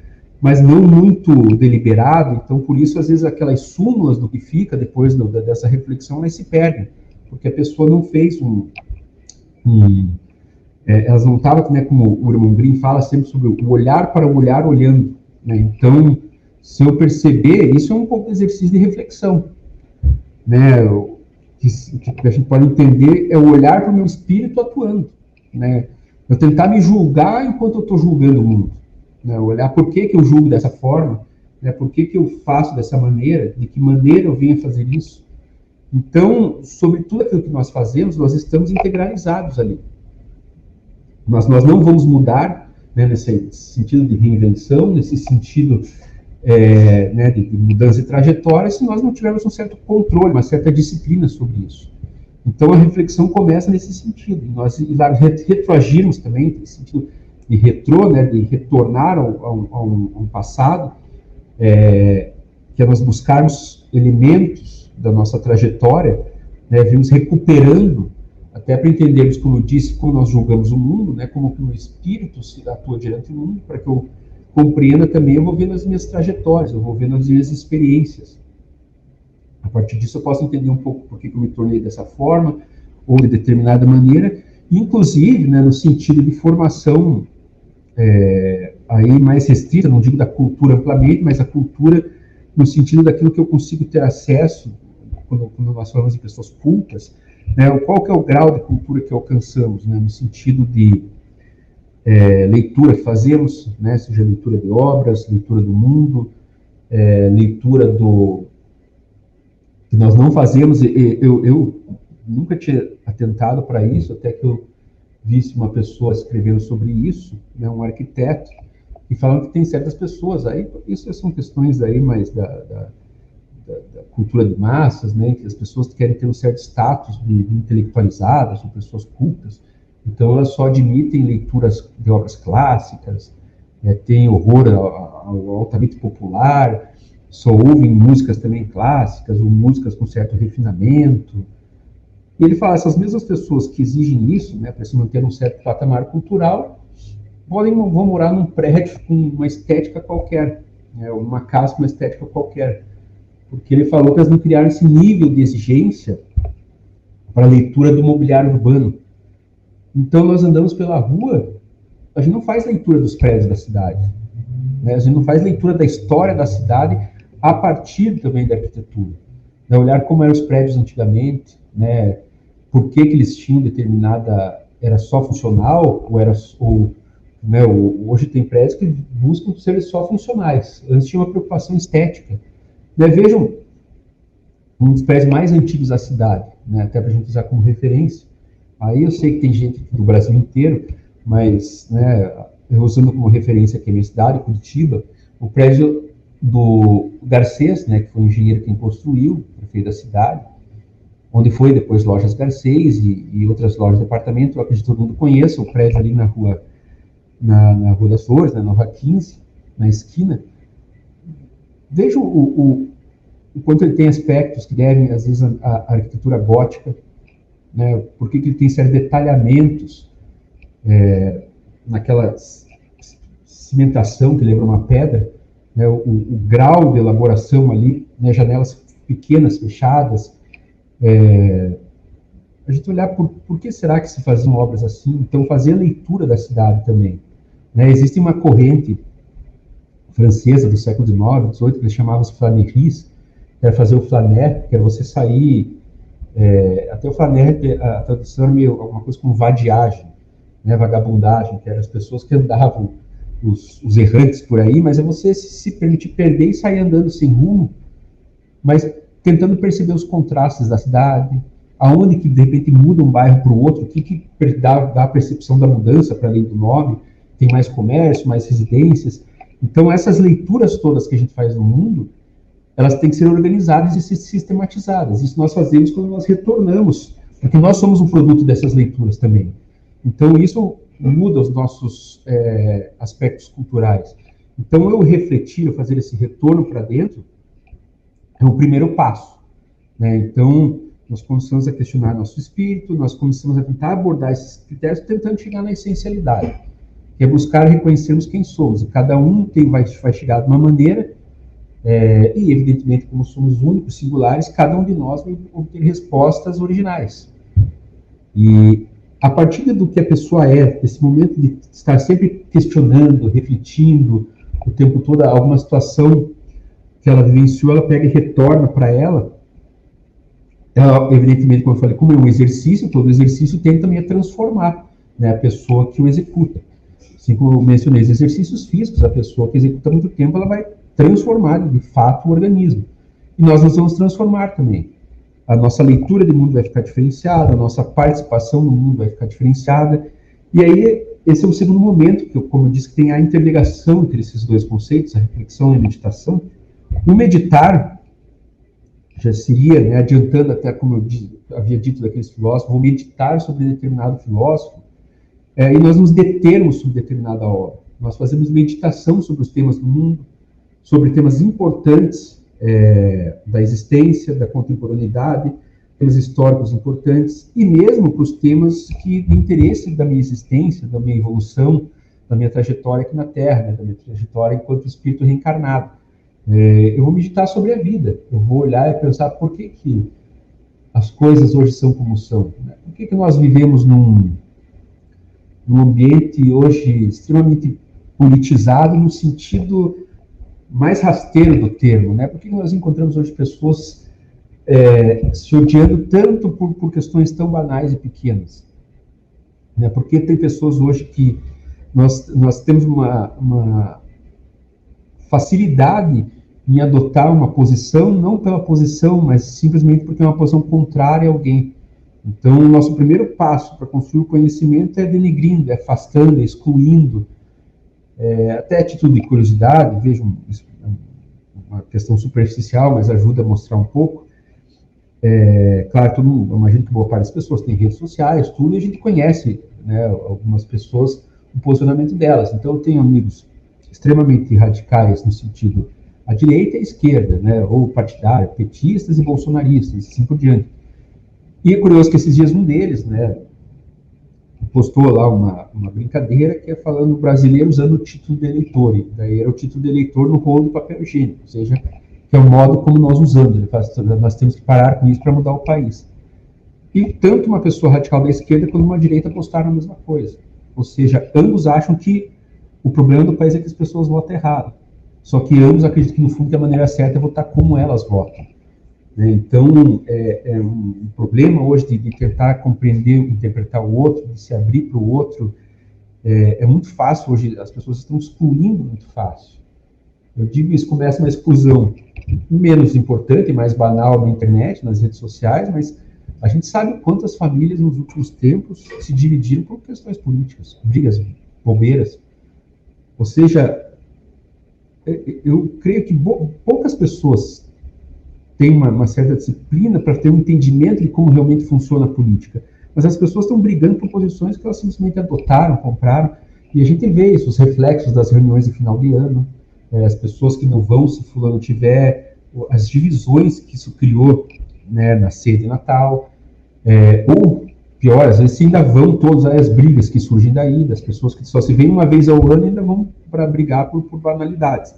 Speaker 1: mas não muito deliberado. Então, por isso, às vezes, aquelas súmulas do que fica depois dessa reflexão, elas se perdem, porque a pessoa não fez elas não estavam, né, como o Irmão Green fala sempre sobre o olhar para o olhar olhando. Né? Então, se eu perceber, isso é um pouco de exercício de reflexão. Né? O que a gente pode entender é o olhar para o meu espírito atuando. Né? Eu tentar me julgar enquanto eu estou julgando o mundo. Né? Olhar por que eu julgo dessa forma, né? Por que eu faço dessa maneira, de que maneira eu venho a fazer isso. Então, sobre tudo aquilo que nós fazemos, nós estamos integralizados ali. Nós não vamos mudar, né, nesse sentido de reinvenção, nesse sentido né, de mudança de trajetória, se nós não tivermos um certo controle, uma certa disciplina sobre isso. Então, a reflexão começa nesse sentido. Nós retroagirmos também, nesse sentido de retrô, né, de retornar a um passado, que é nós buscarmos elementos da nossa trajetória, né, vimos recuperando, até para entendermos, como eu disse, como nós julgamos o mundo, né, como o espírito se atua diante do mundo, para que eu compreenda também, eu vou vendo as minhas trajetórias, eu vou vendo as minhas experiências. A partir disso, eu posso entender um pouco por que eu me tornei dessa forma, ou de determinada maneira, inclusive, né, no sentido de formação aí mais restrita, não digo da cultura amplamente, mas a cultura no sentido daquilo que eu consigo ter acesso, quando nós falamos de pessoas cultas, né, qual que é o grau de cultura que alcançamos, né, no sentido de leitura que fazemos, né, seja leitura de obras, leitura do mundo, leitura do que nós não fazemos. Eu nunca tinha atentado para isso, até que eu visse uma pessoa escrevendo sobre isso, né, um arquiteto, e falando que tem certas pessoas, aí isso são questões aí mais da cultura de massas, né, que as pessoas querem ter um certo status de intelectualizadas, são pessoas cultas, então elas só admitem leituras de obras clássicas, têm horror ao altamente popular, só ouvem músicas também clássicas, ou músicas com certo refinamento. E ele fala, essas mesmas pessoas que exigem isso, né, para se manter um certo patamar cultural, vão morar num prédio com uma estética qualquer, né, ou numa casa com uma estética qualquer. Porque ele falou que elas não criaram esse nível de exigência para a leitura do mobiliário urbano. Então, nós andamos pela rua, a gente não faz leitura dos prédios da cidade, né? A gente não faz leitura da história da cidade a partir também da arquitetura. Né? Olhar como eram os prédios antigamente, né? Por que eles tinham determinada... Era só funcional né? Hoje tem prédios que buscam ser só funcionais. Antes tinha uma preocupação estética. Né? Vejam, um dos prédios mais antigos da cidade, né? Até para a gente usar como referência. Aí eu sei que tem gente do Brasil inteiro, mas, né, eu usando como referência aqui a minha cidade, Curitiba, o prédio do Garcês, né, que foi o engenheiro quem construiu, prefeito da cidade, onde foi depois Lojas Garcês e outras lojas de departamento. Eu acredito que todo mundo conheça o prédio ali na rua, na Rua das Flores, né, na Rua 15, na esquina. Veja o quanto ele tem aspectos que devem, às vezes, à arquitetura gótica, né, por que ele tem certos detalhamentos naquela cimentação que lembra uma pedra, né, o grau de elaboração ali, né, janelas pequenas, fechadas. A gente olhar por que será que se faziam obras assim, então fazer a leitura da cidade também. Né, existe uma corrente francesa do século XIX, XVIII, que eles chamavam os flaneries, que era fazer o flaner, que era você sair, até o flaner, a tradução era meio alguma coisa como vadiagem, né, vagabundagem, que eram as pessoas que andavam, os errantes por aí, mas é você se permitir perder e sair andando sem rumo, mas tentando perceber os contrastes da cidade, aonde que de repente muda um bairro para o outro, o que dá a percepção da mudança para além do nome, tem mais comércio, mais residências. Então essas leituras todas que a gente faz no mundo, elas têm que ser organizadas e sistematizadas. Isso nós fazemos quando nós retornamos, porque nós somos um produto dessas leituras também. Então isso muda os nossos aspectos culturais. Então eu refletir, eu fazer esse retorno para dentro, é o primeiro passo. Né? Então nós começamos a questionar nosso espírito, nós começamos a tentar abordar esses critérios, tentando chegar na essencialidade, que é buscar reconhecermos quem somos. E cada um vai chegar de uma maneira, e evidentemente, como somos únicos, singulares, cada um de nós vai obter respostas originais. E a partir do que a pessoa desse momento de estar sempre questionando, refletindo o tempo todo, alguma situação que ela vivenciou, ela pega e retorna para ela, evidentemente, como eu falei, como é um exercício, todo exercício tem também a transformar, né, a pessoa que o executa. Assim como eu mencionei, os exercícios físicos, a pessoa que executa muito tempo, ela vai transformar, de fato, o organismo. E nós nos vamos transformar também. A nossa leitura de mundo vai ficar diferenciada, a nossa participação no mundo vai ficar diferenciada. E aí, esse é o segundo momento, que, como eu disse, que tem a interligação entre esses dois conceitos, a reflexão e a meditação. O meditar já seria, né, adiantando até como eu havia dito daqueles filósofos, vou meditar sobre determinado filósofo, e nós nos determos sobre determinada obra. Nós fazemos meditação sobre os temas do mundo, sobre temas importantes da existência, da contemporaneidade, temas históricos importantes, e mesmo para os temas de interesse da minha existência, da minha evolução, da minha trajetória aqui na Terra, né, da minha trajetória enquanto espírito reencarnado. Eu vou meditar sobre a vida, eu vou olhar e pensar por que as coisas hoje são como são, né? Por que nós vivemos num ambiente hoje extremamente politizado no sentido mais rasteiro do termo, né? Por que nós encontramos hoje pessoas se odiando tanto por questões tão banais e pequenas? Né? Porque tem pessoas hoje que nós temos uma facilidade em adotar uma posição, não pela posição, mas simplesmente porque é uma posição contrária a alguém. Então, o nosso primeiro passo para construir o conhecimento é denegrindo, é afastando, é excluindo. Até a título de curiosidade, vejam, uma questão superficial, mas ajuda a mostrar um pouco. Claro, eu imagino que boa parte das pessoas tem redes sociais, tudo, e a gente conhece, né, algumas pessoas, o posicionamento delas. Então, eu tenho amigos extremamente radicais no sentido à direita e à esquerda, né, ou partidário, petistas e bolsonaristas, assim por diante. E é curioso que esses dias um deles, né, postou lá uma brincadeira que é falando brasileiro usando o título de eleitor, e daí era o título de eleitor no rolo do papel higiênico, ou seja, que é o modo como nós usamos, nós temos que parar com isso para mudar o país. E tanto uma pessoa radical da esquerda quanto uma direita postaram a mesma coisa, ou seja, ambos acham que o problema do país é que as pessoas votam errado, só que ambos acreditam que no fundo que a maneira certa é votar como elas votam. Então, é um problema hoje de tentar compreender, interpretar o outro, de se abrir para o outro. É muito fácil hoje, as pessoas estão excluindo muito fácil. Eu digo isso, começa uma exclusão menos importante, mais banal na internet, nas redes sociais, mas a gente sabe quantas famílias nos últimos tempos se dividiram por questões políticas, brigas bobeiras. Ou seja, eu creio que poucas pessoas têm uma certa disciplina para ter um entendimento de como realmente funciona a política. Mas as pessoas estão brigando por posições que elas simplesmente adotaram, compraram, e a gente vê isso, os reflexos das reuniões de final de ano, as pessoas que não vão se fulano tiver, as divisões que isso criou, né, na ceia de Natal, ou pior, às vezes ainda vão todas as brigas que surgem daí, das pessoas que só se veem uma vez ao ano e ainda vão para brigar por banalidades.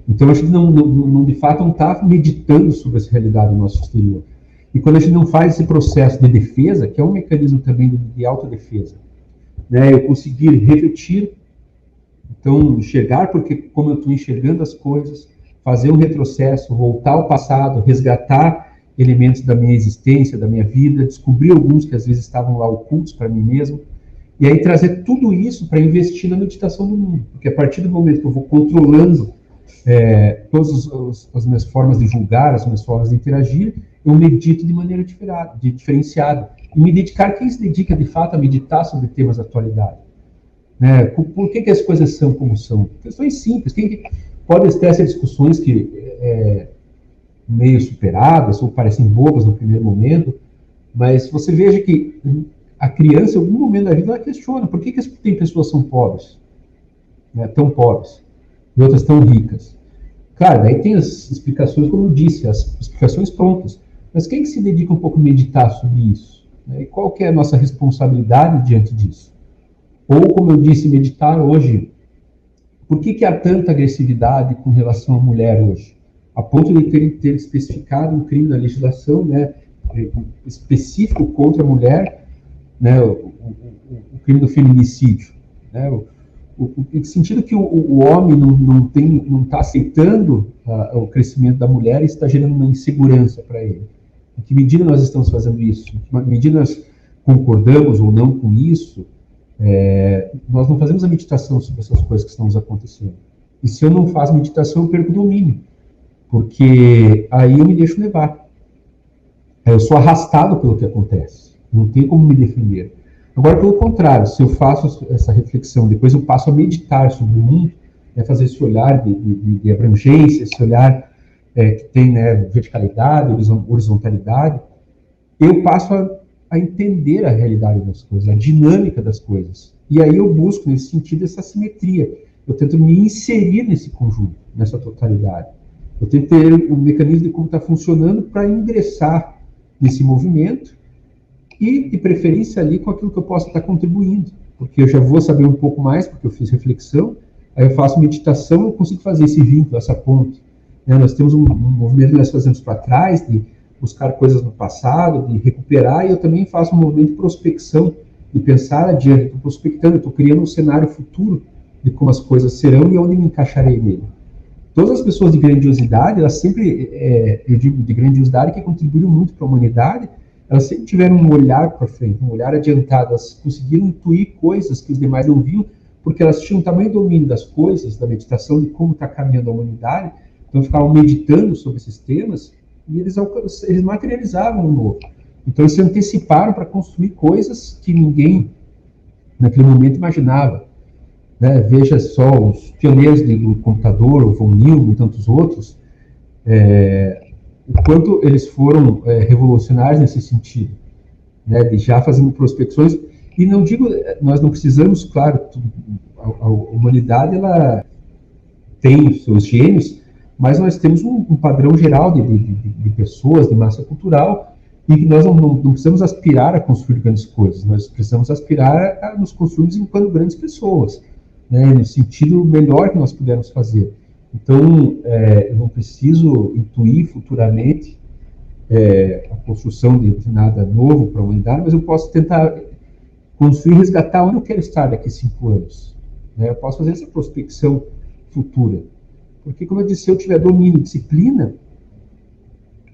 Speaker 1: Então a gente de fato não está meditando sobre essa realidade do nosso exterior. E quando a gente não faz esse processo de defesa, que é um mecanismo também de autodefesa, né, eu conseguir refletir, então enxergar porque como eu estou enxergando as coisas, fazer um retrocesso, voltar ao passado, resgatar elementos da minha existência, da minha vida, descobrir alguns que às vezes estavam lá ocultos para mim mesmo, e aí trazer tudo isso para investir na meditação do mundo, porque a partir do momento que eu vou controlando todas as minhas formas de julgar, as minhas formas de interagir, eu medito de maneira diferenciada. E me dedicar, quem se dedica de fato a meditar sobre temas da atualidade? Né? Por que as coisas são como são? Questões simples. Pode ter essas discussões que meio superadas ou parecem bobas no primeiro momento, mas você veja que a criança, em algum momento da vida, ela questiona por que tem pessoas que são pobres, né, tão pobres, e outras tão ricas. Claro, daí tem as explicações, como eu disse, as explicações prontas. Mas quem que se dedica um pouco a meditar sobre isso? Né? E qual que é a nossa responsabilidade diante disso? Ou, como eu disse, meditar hoje. Por que há tanta agressividade com relação à mulher hoje? A ponto de ter especificado um crime na legislação, né, específico contra a mulher, né, o crime do feminicídio. Né, no sentido que o homem não está aceitando o crescimento da mulher e está gerando uma insegurança para ele. Em que medida nós estamos fazendo isso? Em que medida nós concordamos ou não com isso? Nós não fazemos a meditação sobre essas coisas que estão nos acontecendo. E se eu não faço meditação, eu perco o domínio. Porque aí eu me deixo levar. Eu sou arrastado pelo que acontece. Não tem como me defender. Agora, pelo contrário, se eu faço essa reflexão, depois eu passo a meditar sobre o mundo, fazer esse olhar de abrangência, esse olhar que tem, né, verticalidade, horizontalidade, eu passo a entender a realidade das coisas, a dinâmica das coisas. E aí eu busco, nesse sentido, essa simetria. Eu tento me inserir nesse conjunto, nessa totalidade. Eu tento ter um mecanismo de como está funcionando para ingressar nesse movimento e, de preferência, ali com aquilo que eu posso estar contribuindo. Porque eu já vou saber um pouco mais, porque eu fiz reflexão, aí eu faço meditação, eu consigo fazer esse vínculo, essa ponte. Nós temos um movimento que nós fazemos para trás, de buscar coisas no passado, de recuperar, e eu também faço um movimento de prospecção, de pensar adiante. Estou prospectando, estou criando um cenário futuro de como as coisas serão e onde me encaixarei nele. Todas as pessoas de grandiosidade, elas sempre, eu digo de grandiosidade, que contribuíram muito para a humanidade, elas sempre tiveram um olhar para frente, um olhar adiantado, elas conseguiram intuir coisas que os demais não viam, porque elas tinham um tamanho domínio das coisas, da meditação, de como está caminhando a humanidade, então ficavam meditando sobre esses temas, e eles materializavam o novo. Então eles se anteciparam para construir coisas que ninguém, naquele momento, imaginava. Né? Veja só, os pioneiros do computador, o von Neumann e tantos outros, o quanto eles foram revolucionários nesse sentido, né? De já fazendo prospecções. E não digo, nós não precisamos, claro, a humanidade ela tem os seus gênios, mas nós temos um padrão geral de pessoas, de massa cultural, e que nós não precisamos aspirar a construir grandes coisas, nós precisamos aspirar a nos construirmos enquanto grandes pessoas, né, no sentido melhor que nós pudermos fazer. Então, eu não preciso intuir futuramente a construção de nada novo para a humanidade, mas eu posso tentar construir e resgatar onde eu quero estar daqui a 5 anos. Né? Eu posso fazer essa prospecção futura. Porque, como eu disse, se eu tiver domínio e disciplina,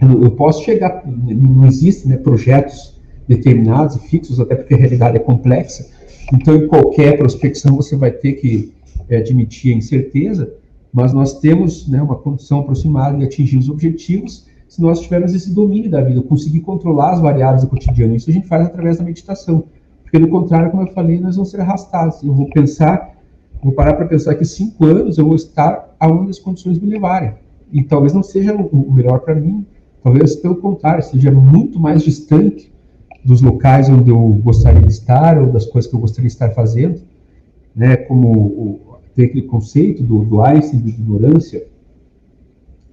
Speaker 1: eu posso chegar, não existem, né, projetos determinados e fixos, até porque a realidade é complexa, então em qualquer prospecção você vai ter que admitir a incerteza, mas nós temos, né, uma condição aproximada de atingir os objetivos se nós tivermos esse domínio da vida, conseguir controlar as variáveis do cotidiano. Isso a gente faz através da meditação, porque do contrário, como eu falei, nós vamos ser arrastados. Eu vou pensar vou parar para pensar que 5 anos eu vou estar aonde as condições me levarem. E talvez não seja o melhor para mim, talvez pelo contrário, seja muito mais distante dos locais onde eu gostaria de estar, ou das coisas que eu gostaria de estar fazendo, né? Como tem aquele conceito do Einstein de ignorância,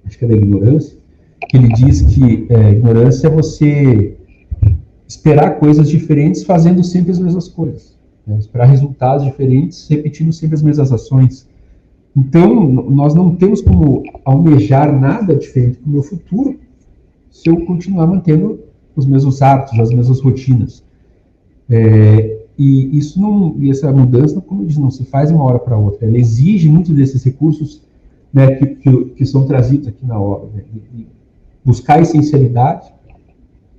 Speaker 1: acho que é da ignorância, que ele diz que ignorância é você esperar coisas diferentes fazendo sempre as mesmas coisas, né? Esperar resultados diferentes repetindo sempre as mesmas ações. Então, nós não temos como almejar nada diferente para o meu futuro se eu continuar mantendo os mesmos hábitos, as mesmas rotinas. E isso não, e essa mudança, como eu disse, não se faz de uma hora para outra. Ela exige muito desses recursos, né, que são trazidos aqui na obra, né, de buscar a essencialidade,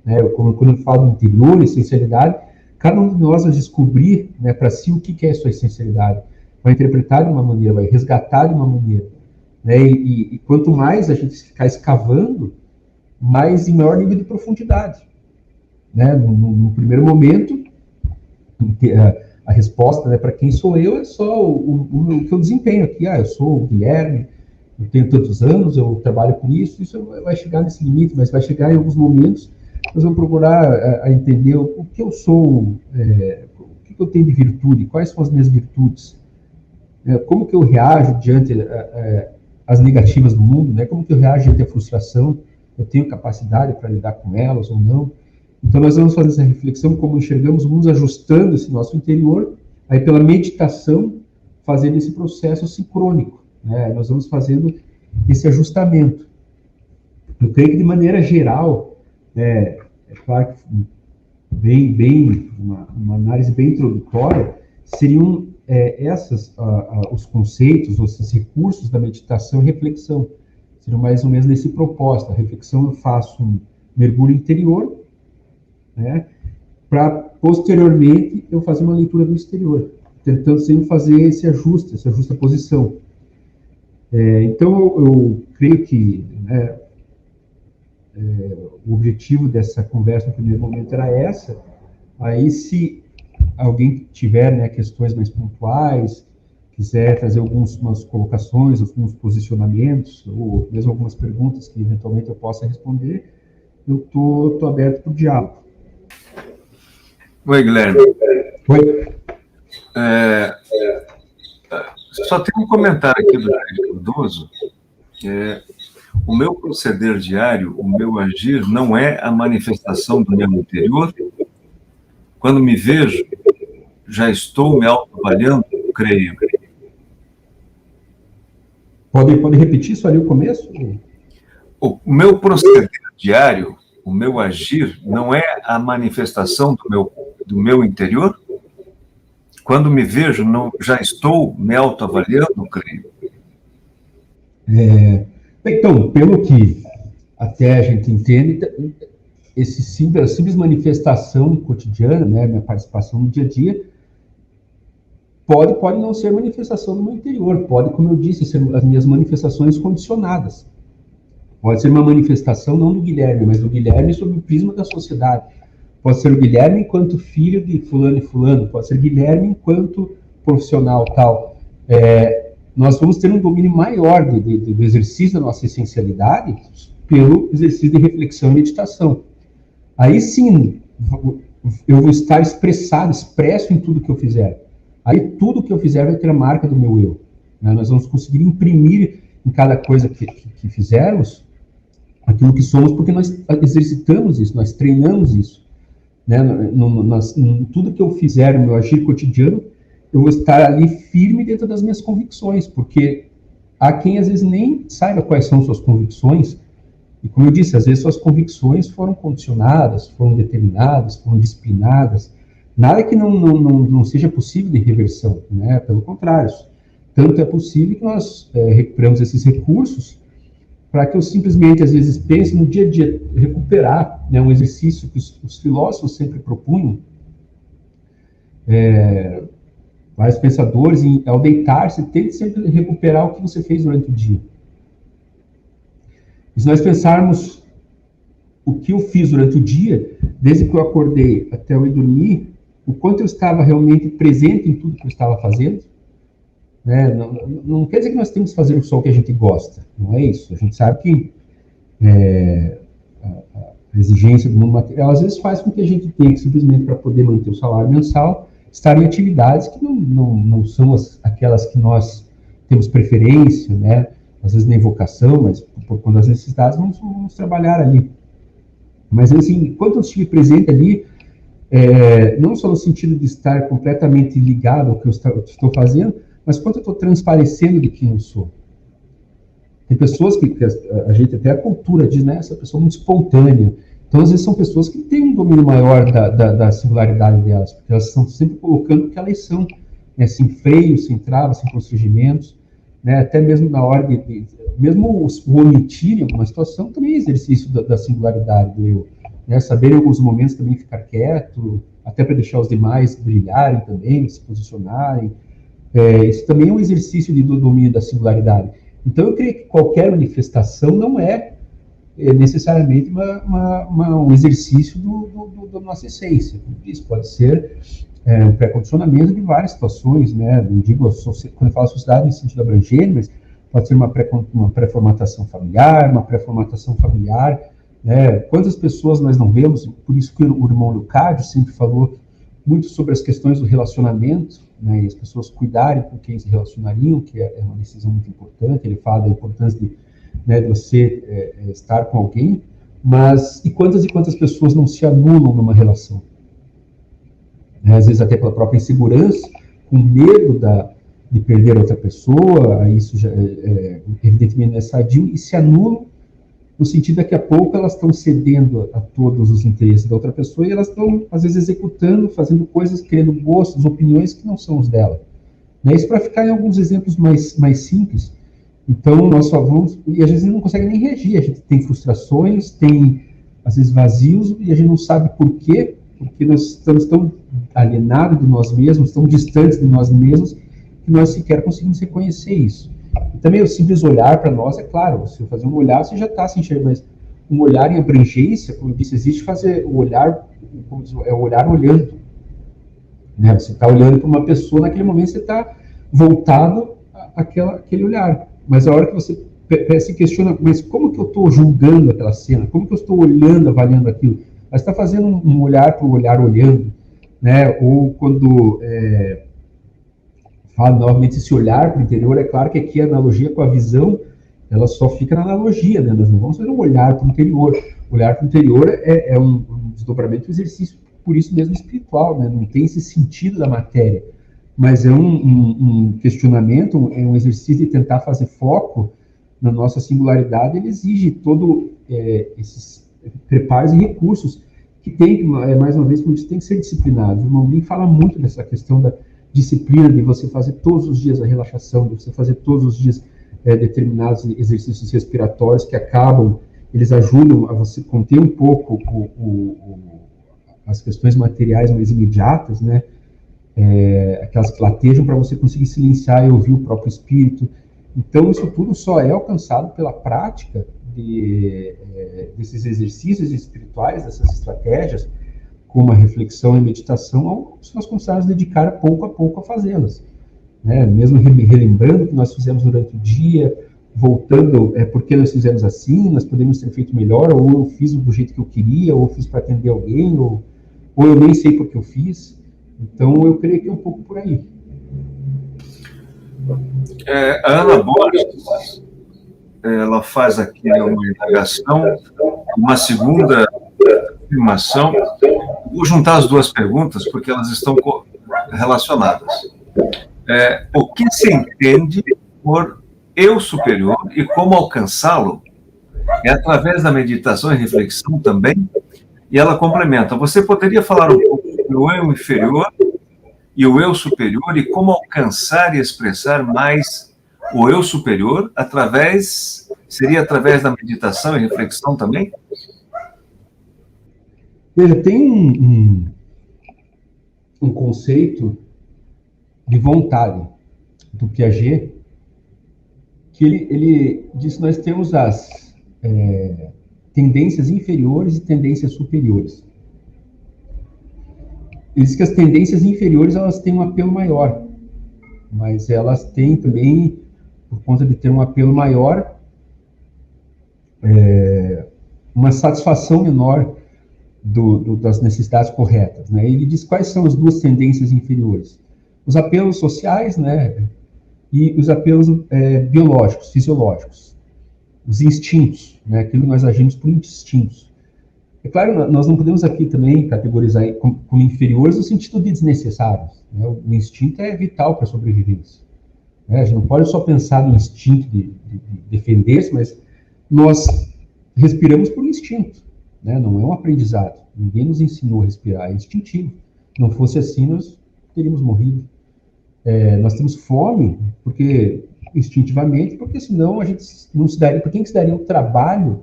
Speaker 1: né, quando eu falo do interior, essencialidade, cada um de nós vai descobrir, né, para si o que é a sua essencialidade, vai interpretar de uma maneira, vai resgatar de uma maneira, né, e quanto mais a gente ficar escavando, mais em maior nível de profundidade, né, no primeiro momento, a resposta, né, para quem sou eu é só o que eu desempenho aqui. Eu sou o Guilherme, eu tenho tantos anos, eu trabalho com isso vai chegar nesse limite, mas vai chegar em alguns momentos, nós vamos procurar a entender o que eu sou, o que eu tenho de virtude, quais são as minhas virtudes, como que eu reajo diante as negativas do mundo, né, como que eu reajo diante a frustração, eu tenho capacidade para lidar com elas ou não. Então, nós vamos fazer essa reflexão, como enxergamos, vamos ajustando esse nosso interior, aí pela meditação, fazendo esse processo sincrônico, né? Nós vamos fazendo esse ajustamento. Eu creio que, de maneira geral, é claro que uma análise bem introdutória, seriam os conceitos, esses recursos da meditação e reflexão. Seriam mais ou menos nesse propósito. A reflexão eu faço um mergulho interior, né, para posteriormente eu fazer uma leitura do exterior, tentando sempre fazer esse ajuste, essa justa posição. Então, eu creio que, né, o objetivo dessa conversa no primeiro momento era essa. Aí, se alguém tiver, né, questões mais pontuais, quiser trazer algumas colocações, alguns posicionamentos, ou mesmo algumas perguntas que eventualmente eu possa responder, eu estou aberto para o diálogo.
Speaker 2: Oi, Guilherme.
Speaker 1: Oi.
Speaker 2: Só tem um comentário aqui do Jair Cardoso. O meu proceder diário, o meu agir, não é a manifestação do meu interior. Quando me vejo, já estou me autoavaliando, creio.
Speaker 1: Pode repetir só ali o começo?
Speaker 2: O meu proceder diário, o meu agir, não é a manifestação do meu interior? Quando me vejo, já estou me autoavaliando, creio.
Speaker 1: Então, pelo que até a gente entende, a simples manifestação cotidiana, né, minha participação no dia a dia, pode não ser manifestação do meu interior, pode, como eu disse, ser as minhas manifestações condicionadas. Pode ser uma manifestação não do Guilherme, mas do Guilherme sob o prisma da sociedade. Pode ser o Guilherme enquanto filho de fulano e fulano, pode ser Guilherme enquanto profissional tal. Nós vamos ter um domínio maior do exercício da nossa essencialidade pelo exercício de reflexão e meditação. Aí sim, eu vou estar expresso em tudo que eu fizer. Aí tudo que eu fizer vai ter a marca do meu eu, né? Nós vamos conseguir imprimir em cada coisa que fizermos aquilo que somos, porque nós exercitamos isso, nós treinamos isso, né? Em tudo que eu fizer no meu agir cotidiano, eu vou estar ali firme dentro das minhas convicções, porque há quem às vezes nem saiba quais são suas convicções, e como eu disse, às vezes suas convicções foram condicionadas, foram determinadas, foram disciplinadas, nada que não seja possível de reversão, né? Pelo contrário, tanto é possível que nós recuperamos esses recursos para que eu simplesmente, às vezes, pense no dia a dia, recuperar, né, um exercício que os filósofos sempre propunham, vários pensadores, ao deitar-se, tente sempre recuperar o que você fez durante o dia. E se nós pensarmos o que eu fiz durante o dia, desde que eu acordei até eu ir dormir, o quanto eu estava realmente presente em tudo que eu estava fazendo, né? Não quer dizer que nós temos que fazer só o que a gente gosta, não é isso. A gente sabe que a exigência do mundo material às vezes faz com que a gente tenha que, simplesmente para poder manter o salário mensal, estar em atividades que não são aquelas que nós temos preferência, né? Às vezes nem vocação, mas por conta das necessidades, vamos trabalhar ali. Mas, assim, enquanto eu estive presente ali, não só no sentido de estar completamente ligado ao que eu estou fazendo, mas quanto eu estou transparecendo de quem eu sou. Tem pessoas que a gente, até a cultura diz, né, essa pessoa muito espontânea. Então, às vezes, são pessoas que têm um domínio maior da singularidade delas, porque elas estão sempre colocando que elas são, né, sem freios, sem travas, sem constrangimentos, né, até mesmo na hora mesmo o omitir em alguma situação também é exercício da singularidade do eu, né, saber em alguns momentos também ficar quieto, até para deixar os demais brilharem também, se posicionarem. Isso também é um exercício do domínio da singularidade. Então, eu creio que qualquer manifestação não é necessariamente um exercício da nossa essência. Isso pode ser um pré-condicionamento de várias situações, né? Não digo, quando eu falo sociedade no sentido abrangente, mas pode ser uma pré-formatação familiar, né? Quantas pessoas nós não vemos, por isso que o irmão Leocádio sempre falou muito sobre as questões do relacionamento, né, e as pessoas cuidarem com quem se relacionariam, que é uma decisão muito importante. Ele fala da importância de você estar com alguém, mas e quantas pessoas não se anulam numa relação? Né, às vezes até pela própria insegurança, com medo de perder outra pessoa, aí isso já evidentemente não é sadio, e se anulam no sentido daqui a pouco elas estão cedendo a todos os interesses da outra pessoa e elas estão, às vezes, executando, fazendo coisas, criando gostos, opiniões que não são os dela. Né? Isso para ficar em alguns exemplos mais simples. Então, nós só vamos... E às vezes a gente não consegue nem reagir. A gente tem frustrações, tem, às vezes, vazios, e a gente não sabe por quê, porque nós estamos tão alienados de nós mesmos, tão distantes de nós mesmos, que nós sequer conseguimos reconhecer isso. E também o simples olhar para nós, é claro, se eu fazer um olhar, você já está se enxergando, mas um olhar em abrangência, como eu disse, existe fazer o olhar, é o olhar olhando. Né? Você está olhando para uma pessoa, naquele momento você está voltado àquele olhar. Mas a hora que você se questiona, mas como que eu estou julgando aquela cena? Como que eu estou olhando, avaliando aquilo? Mas está fazendo um olhar para o olhar olhando, né? Ou quando... fala novamente esse olhar para o interior, é claro que aqui a analogia com a visão, ela só fica na analogia, né? Nós não vamos fazer um olhar para o interior. O olhar para o interior é um desdobramento, um exercício, por isso mesmo, espiritual, né? Não tem esse sentido da matéria, mas é um questionamento, é um exercício de tentar fazer foco na nossa singularidade. Ele exige todo esses preparos e recursos que tem, mais uma vez, como disse, tem que ser disciplinados. O irmão Lin fala muito dessa questão da disciplina, de você fazer todos os dias a relaxação, de você fazer todos os dias determinados exercícios respiratórios que acabam, eles ajudam a você conter um pouco as questões materiais mais imediatas, né? Aquelas que latejam para você conseguir silenciar e ouvir o próprio espírito. Então, isso tudo só é alcançado pela prática desses exercícios espirituais, dessas estratégias, como a reflexão e meditação, ou se nós começarmos a dedicar pouco a pouco a fazê-las. Né? Mesmo relembrando o que nós fizemos durante o dia, voltando, porque nós fizemos assim, nós podemos ter feito melhor, ou eu fiz do jeito que eu queria, ou eu fiz para atender alguém, ou eu nem sei porque eu fiz. Então, eu creio que é um pouco por aí.
Speaker 2: A Ana Borges, ela faz aqui uma indagação, uma segunda afirmação. Vou juntar as duas perguntas, porque elas estão relacionadas. O que se entende por eu superior e como alcançá-lo? É através da meditação e reflexão também? E ela complementa, você poderia falar um pouco sobre o eu inferior e o eu superior e como alcançar e expressar mais o eu superior seria através da meditação e reflexão também?
Speaker 1: Veja, tem um conceito de vontade do Piaget, que ele diz que nós temos as tendências inferiores e tendências superiores. Ele diz que as tendências inferiores elas têm um apelo maior, mas elas têm também, por conta de ter um apelo maior, uma satisfação menor das necessidades corretas, né? Ele diz quais são as duas tendências inferiores: os apelos sociais, né, e os apelos biológicos, fisiológicos, os instintos, né, aquilo que nós agimos por instintos. É claro, nós não podemos aqui também categorizar como inferiores no sentido de desnecessários, né? O instinto é vital para a sobrevivência, né? A gente não pode só pensar no instinto de defender-se, mas nós respiramos por instinto, né? Não é um aprendizado. Ninguém nos ensinou a respirar, é instintivo. Se não fosse assim, nós teríamos morrido. Nós temos fome porque instintivamente, porque senão a gente não se daria. Por quem que se daria o trabalho,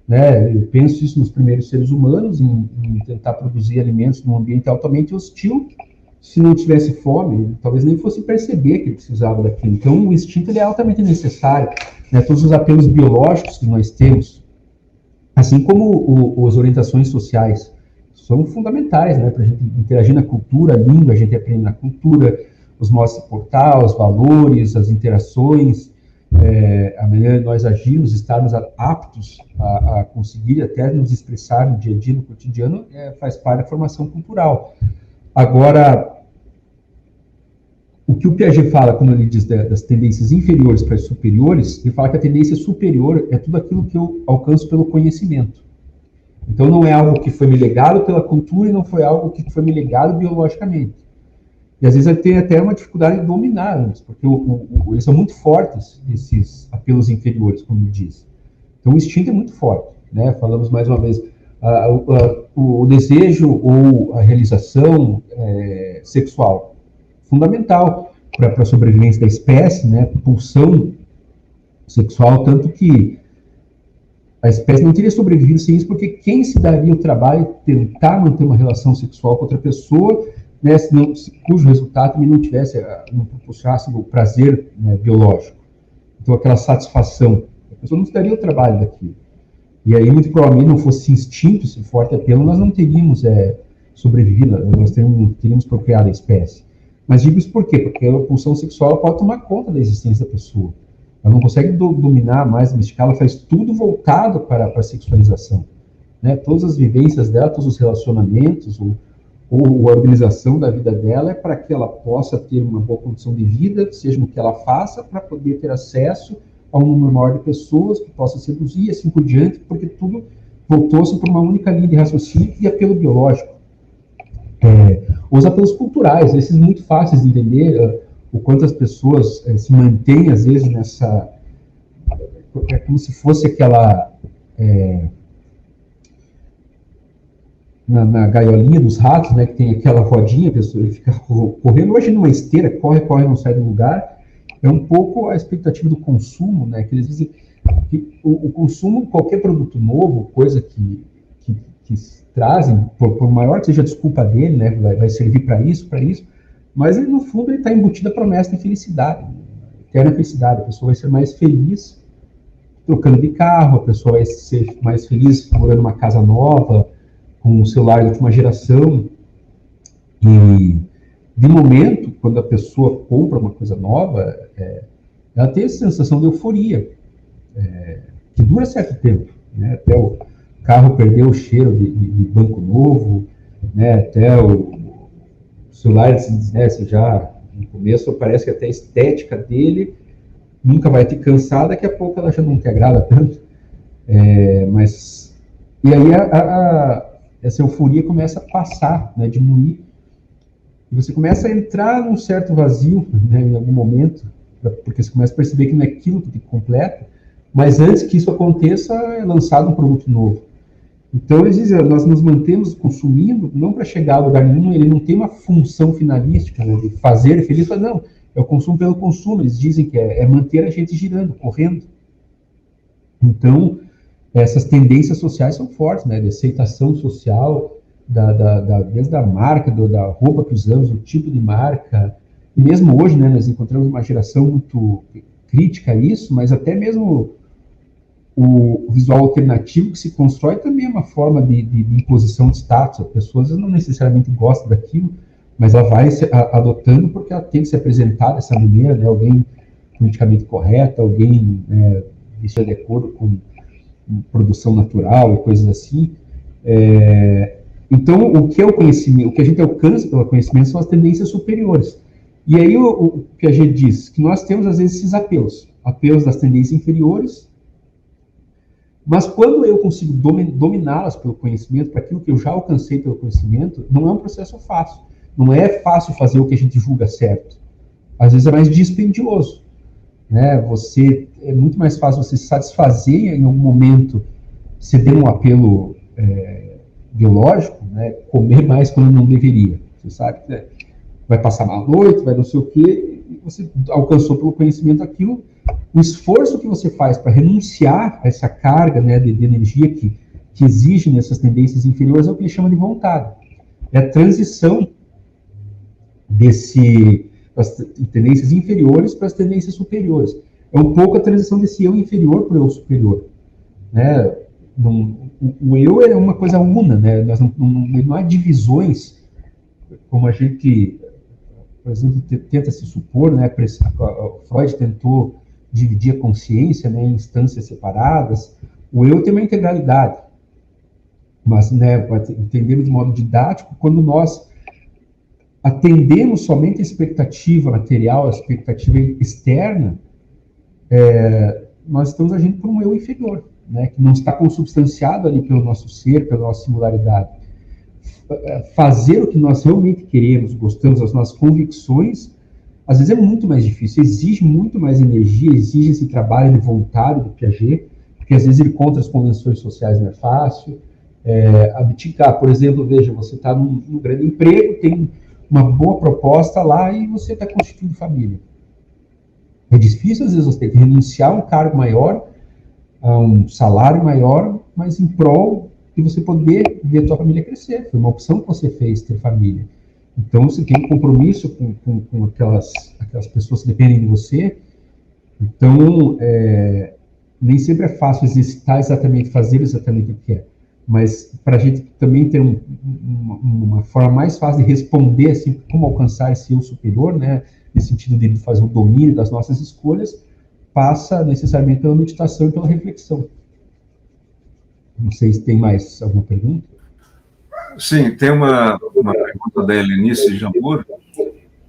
Speaker 1: né? Eu penso isso nos primeiros seres humanos, em tentar produzir alimentos num ambiente altamente hostil. Se não tivesse fome, talvez nem fosse perceber que ele precisava daquilo. Então, o instinto ele é altamente necessário, né? Todos os apelos biológicos que nós temos, assim como as orientações sociais, são fundamentais, né, para a gente interagir na cultura, a língua, a gente aprende na cultura, os modos de se portar, os valores, as interações, a maneira de nós agirmos, estarmos aptos a conseguir até nos expressar no dia a dia, no cotidiano, faz parte da formação cultural. Agora, o que o Piaget fala, quando ele diz das tendências inferiores para as superiores, ele fala que a tendência superior é tudo aquilo que eu alcanço pelo conhecimento. Então, não é algo que foi me legado pela cultura e não foi algo que foi me legado biologicamente. E, às vezes, ele tem até uma dificuldade de dominar antes, porque eles são muito fortes, esses apelos inferiores, como ele diz. Então, o instinto é muito forte, né? Falamos mais uma vez, o desejo ou a realização sexual, fundamental para a sobrevivência da espécie, né? Pulsão sexual, tanto que a espécie não teria sobrevivido sem isso, porque quem se daria o trabalho de tentar manter uma relação sexual com outra pessoa, né, cujo resultado também não proporcionasse o prazer, né, biológico. Então, aquela satisfação. A pessoa não se daria o trabalho daquilo. E aí, muito provavelmente, não fosse instinto, esse forte apelo, nós não teríamos sobrevivido, nós teríamos procriado a espécie. Mas digo isso por quê? Porque a pulsão sexual pode tomar conta da existência da pessoa. Ela não consegue dominar mais, domesticar, ela faz tudo voltado para a sexualização, né? Todas as vivências dela, todos os relacionamentos, ou a organização da vida dela é para que ela possa ter uma boa condição de vida, seja no que ela faça, para poder ter acesso a um número maior de pessoas, que possa seduzir, assim por diante, porque tudo voltou-se por uma única linha de raciocínio e apelo biológico. Os apelos culturais, esses muito fáceis de entender, o quanto as pessoas se mantêm, às vezes, nessa... É como se fosse aquela... na gaiolinha dos ratos, né, que tem aquela rodinha, a pessoa fica correndo, hoje numa esteira, corre, não sai do lugar. É um pouco a expectativa do consumo, né, que eles dizem que o consumo, qualquer produto novo, coisa que trazem, por maior que seja a desculpa dele, né, vai servir para isso, mas ele, no fundo, ele está embutido a promessa de felicidade, eterna felicidade. A pessoa vai ser mais feliz trocando de carro, a pessoa vai ser mais feliz morando numa casa nova, com um celular de última geração. E, de momento, quando a pessoa compra uma coisa nova, ela tem essa sensação de euforia, que dura certo tempo, né? Até o carro perder o cheiro de banco novo, né? Até o celular se desnece já no começo, parece que até a estética dele nunca vai te cansar, daqui a pouco ela já não te agrada tanto. E aí essa euforia começa a passar, né, diminuir, e você começa a entrar num certo vazio, né, em algum momento, porque você começa a perceber que não é aquilo que te completa, mas antes que isso aconteça, é lançado um produto novo. Então, eles dizem, nós nos mantemos consumindo, não para chegar a lugar nenhum, ele não tem uma função finalística, né, de fazer feliz, mas não, é o consumo pelo consumo. Eles dizem que é manter a gente girando, correndo. Então, essas tendências sociais são fortes, né, de aceitação social, desde a marca, da roupa que usamos, o tipo de marca, e mesmo hoje, né, nós encontramos uma geração muito crítica a isso, mas até mesmo o visual alternativo que se constrói também é uma forma de imposição de status. As pessoas não necessariamente gostam daquilo, mas ela vai adotando porque ela tem que se apresentar dessa maneira, né? Alguém politicamente correta, alguém vestido de acordo com produção natural e coisas assim. Então, o que é o conhecimento, o que a gente alcança pelo conhecimento são as tendências superiores. E aí o Piaget diz que nós temos, às vezes, esses apelos das tendências inferiores, mas quando eu consigo dominá-las pelo conhecimento, para aquilo que eu já alcancei pelo conhecimento, não é um processo fácil. Não é fácil fazer o que a gente julga certo. Às vezes é mais dispendioso. Né? É muito mais fácil você se satisfazer em algum momento, ceder um apelo biológico, né? Comer mais quando não deveria. Você sabe que vai passar mal noite, vai não sei o quê, e você alcançou pelo conhecimento aquilo. O esforço que você faz para renunciar a essa carga, né, de energia que exige nessas tendências inferiores é o que ele chama de vontade. É a transição das tendências inferiores para as tendências superiores. É um pouco a transição desse eu inferior para o eu superior. Né? O eu é uma coisa una, né? Não há divisões, como a gente, por exemplo, tenta se supor, né? Freud tentou dividir a consciência, né, em instâncias separadas. O eu tem uma integralidade, mas, né, entendemos de modo didático, quando nós atendemos somente a expectativa material, a expectativa externa, nós estamos agindo por um eu inferior, né, que não está consubstanciado ali pelo nosso ser, pela nossa singularidade. Fazer o que nós realmente queremos, gostamos, as nossas convicções, às vezes é muito mais difícil, exige muito mais energia, exige esse trabalho de vontade do Piaget, porque às vezes ele contra as convenções sociais não é fácil. Abdicar, por exemplo, veja, você está num grande emprego, tem uma boa proposta lá e você está constituindo família. É difícil, às vezes, você ter que renunciar a um cargo maior, a um salário maior, mas em prol de você poder ver a sua família crescer. Foi uma opção que você fez, ter família. Então, você tem um compromisso com aquelas pessoas que dependem de você. Então, nem sempre é fácil exercitar fazer exatamente o que é. Mas, para a gente também ter uma forma mais fácil de responder, assim, como alcançar esse eu superior, né, no sentido de fazer o domínio das nossas escolhas, passa necessariamente pela meditação e pela reflexão. Não sei se tem mais alguma pergunta.
Speaker 2: Sim, tem uma pergunta da Helenice Jambur.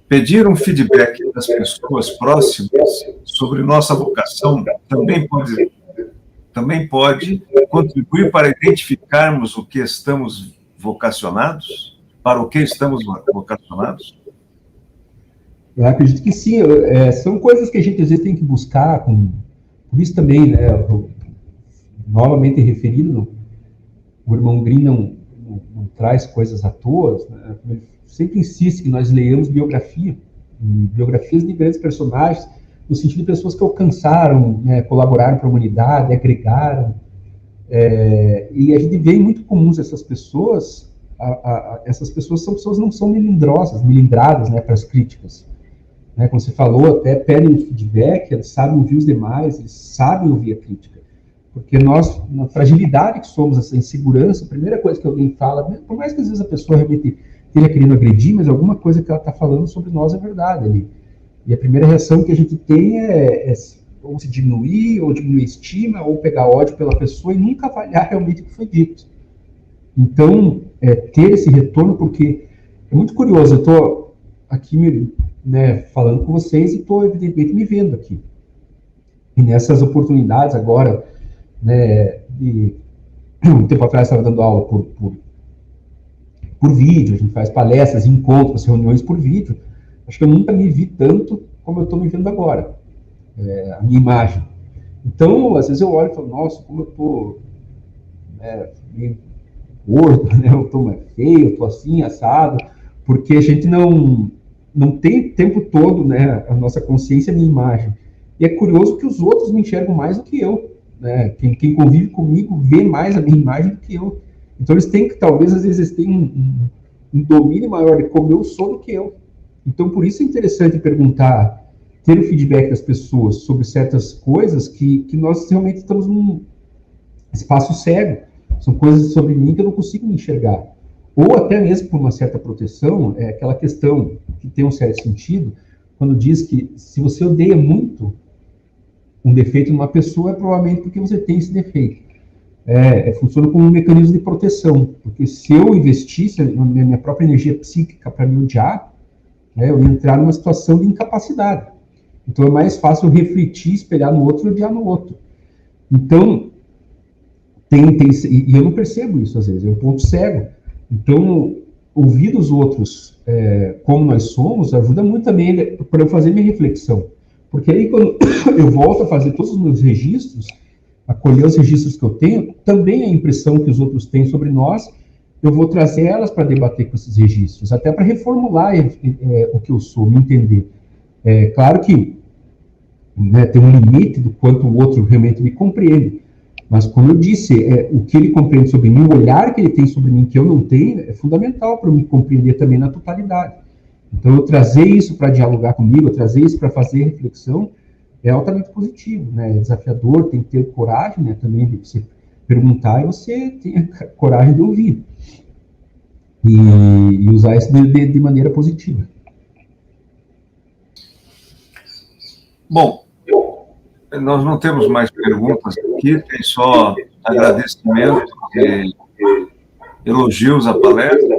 Speaker 2: Pedir um feedback das pessoas próximas sobre nossa vocação também pode contribuir para identificarmos o que estamos vocacionados? Para o que estamos vocacionados?
Speaker 1: Eu acredito que sim. São coisas que a gente às vezes tem que buscar. Por isso também, né, novamente referido, o irmão Grimm não traz coisas à toa, né? Ele sempre insiste que nós leiamos biografias de grandes personagens, no sentido de pessoas que alcançaram, né, colaboraram para a humanidade, agregaram. E a gente vê muito comuns essas pessoas. Essas pessoas são pessoas que não são melindradas, né, para as críticas. Né, como você falou, até pedem feedback, eles sabem ouvir os demais, eles sabem ouvir a crítica. Porque nós, na fragilidade que somos, essa insegurança, a primeira coisa que alguém fala, por mais que às vezes a pessoa realmente esteja querendo agredir, mas alguma coisa que ela está falando sobre nós é verdade ali. E a primeira reação que a gente tem é ou se diminuir a estima, ou pegar ódio pela pessoa e nunca avaliar realmente o que foi dito. Então, ter esse retorno, porque é muito curioso, eu estou aqui falando com vocês e estou evidentemente me vendo aqui. E nessas oportunidades agora, né, um tempo atrás estava dando aula por vídeo, a gente faz palestras, encontros, reuniões por vídeo. Acho que eu nunca me vi tanto como eu estou me vendo agora, a minha imagem. Então, às vezes eu olho e falo, nossa, como eu estou meio gordo, né? Eu estou mais feio, eu estou assim, assado, porque a gente não tem o tempo todo, né, a nossa consciência, a minha imagem. E é curioso que os outros me enxergam mais do que eu. Né? Quem convive comigo vê mais a minha imagem do que eu. Então eles têm que, talvez, às vezes, eles têm um domínio maior de como eu sou do que eu. Então, por isso é interessante perguntar, ter o feedback das pessoas sobre certas coisas que nós realmente estamos num espaço cego. São coisas sobre mim que eu não consigo me enxergar. ou até mesmo por uma certa proteção, é aquela questão que tem um certo sentido, quando diz que se você odeia muito um defeito numa pessoa, é provavelmente porque você tem esse defeito. Funciona como um mecanismo de proteção, porque se eu investisse na minha própria energia psíquica para me odiar, eu ia entrar numa situação de incapacidade. Então é mais fácil refletir, espelhar no outro e odiar no outro. Então, e eu não percebo isso às vezes, é um ponto cego. Então, ouvir dos outros como nós somos ajuda muito também para eu fazer minha reflexão. Porque aí, quando eu volto a fazer todos os meus registros, acolher os registros que eu tenho, também a impressão que os outros têm sobre nós, eu vou trazer elas para debater com esses registros, até para reformular o que eu sou, me entender. Claro que tem um limite do quanto o outro realmente me compreende, mas, como eu disse, o que ele compreende sobre mim, o olhar que ele tem sobre mim, que eu não tenho, é fundamental para eu me compreender também na totalidade. Então, eu trazer isso para dialogar comigo, eu trazer isso para fazer reflexão, é altamente positivo, né? É desafiador, tem que ter coragem, né, também de você perguntar e você tem a coragem de ouvir. E usar isso de maneira positiva.
Speaker 2: Bom, nós não temos mais perguntas aqui, tem só agradecimento e elogios à palestra.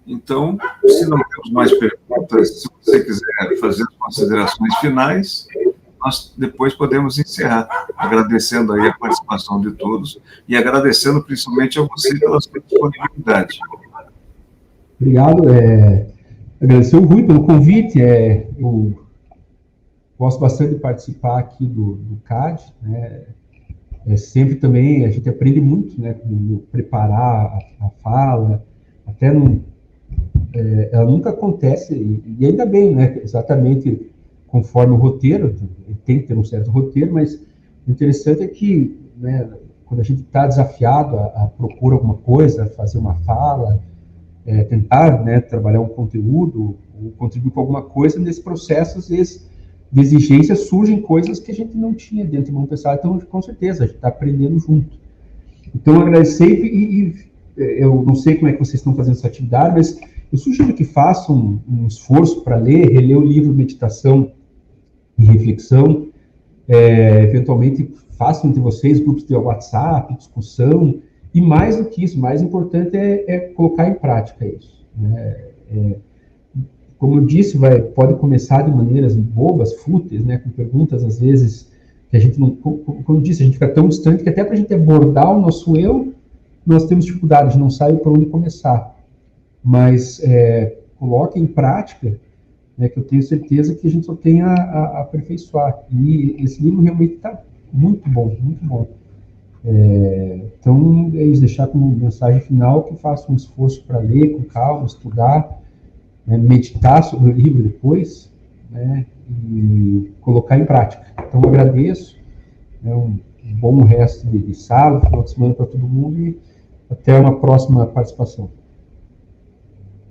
Speaker 2: Então, se não temos mais perguntas, se você quiser fazer as considerações finais, nós depois podemos encerrar, agradecendo aí a participação de todos e agradecendo principalmente a você pela sua disponibilidade.
Speaker 1: Obrigado. Agradecer o Rui pelo convite. Eu gosto bastante de participar aqui do CAD, né? Sempre também a gente aprende muito, né, com preparar a fala, até ela nunca acontece, e ainda bem, né, exatamente conforme o roteiro, tem que ter um certo roteiro, mas o interessante é que, né, quando a gente está desafiado a propor alguma coisa, fazer uma fala, tentar, né, trabalhar um conteúdo, ou contribuir com alguma coisa, nesse processo, às vezes, de exigência, surgem coisas que a gente não tinha dentro de uma pessoa, então, com certeza, a gente está aprendendo junto. Então, agradecer, e eu não sei como é que vocês estão fazendo essa atividade, mas eu sugiro que façam um esforço para reler o livro Meditação e Reflexão, eventualmente façam entre vocês grupos de WhatsApp, discussão, e mais do que isso, mais importante é colocar em prática isso, né? Como eu disse, pode começar de maneiras bobas, fúteis, né, com perguntas, às vezes, que a gente não... Como eu disse, a gente fica tão distante que até para a gente abordar o nosso eu, nós temos dificuldade, a gente não sabe por onde começar. Mas coloque em prática, né, que eu tenho certeza que a gente só tem a aperfeiçoar. E esse livro realmente está muito bom, muito bom. Então, é isso, deixar como mensagem final que faça um esforço para ler com calma, estudar, né, meditar sobre o livro depois, né, e colocar em prática. Então, eu agradeço, né, um bom resto de sábado, final de semana para todo mundo, e até uma próxima participação.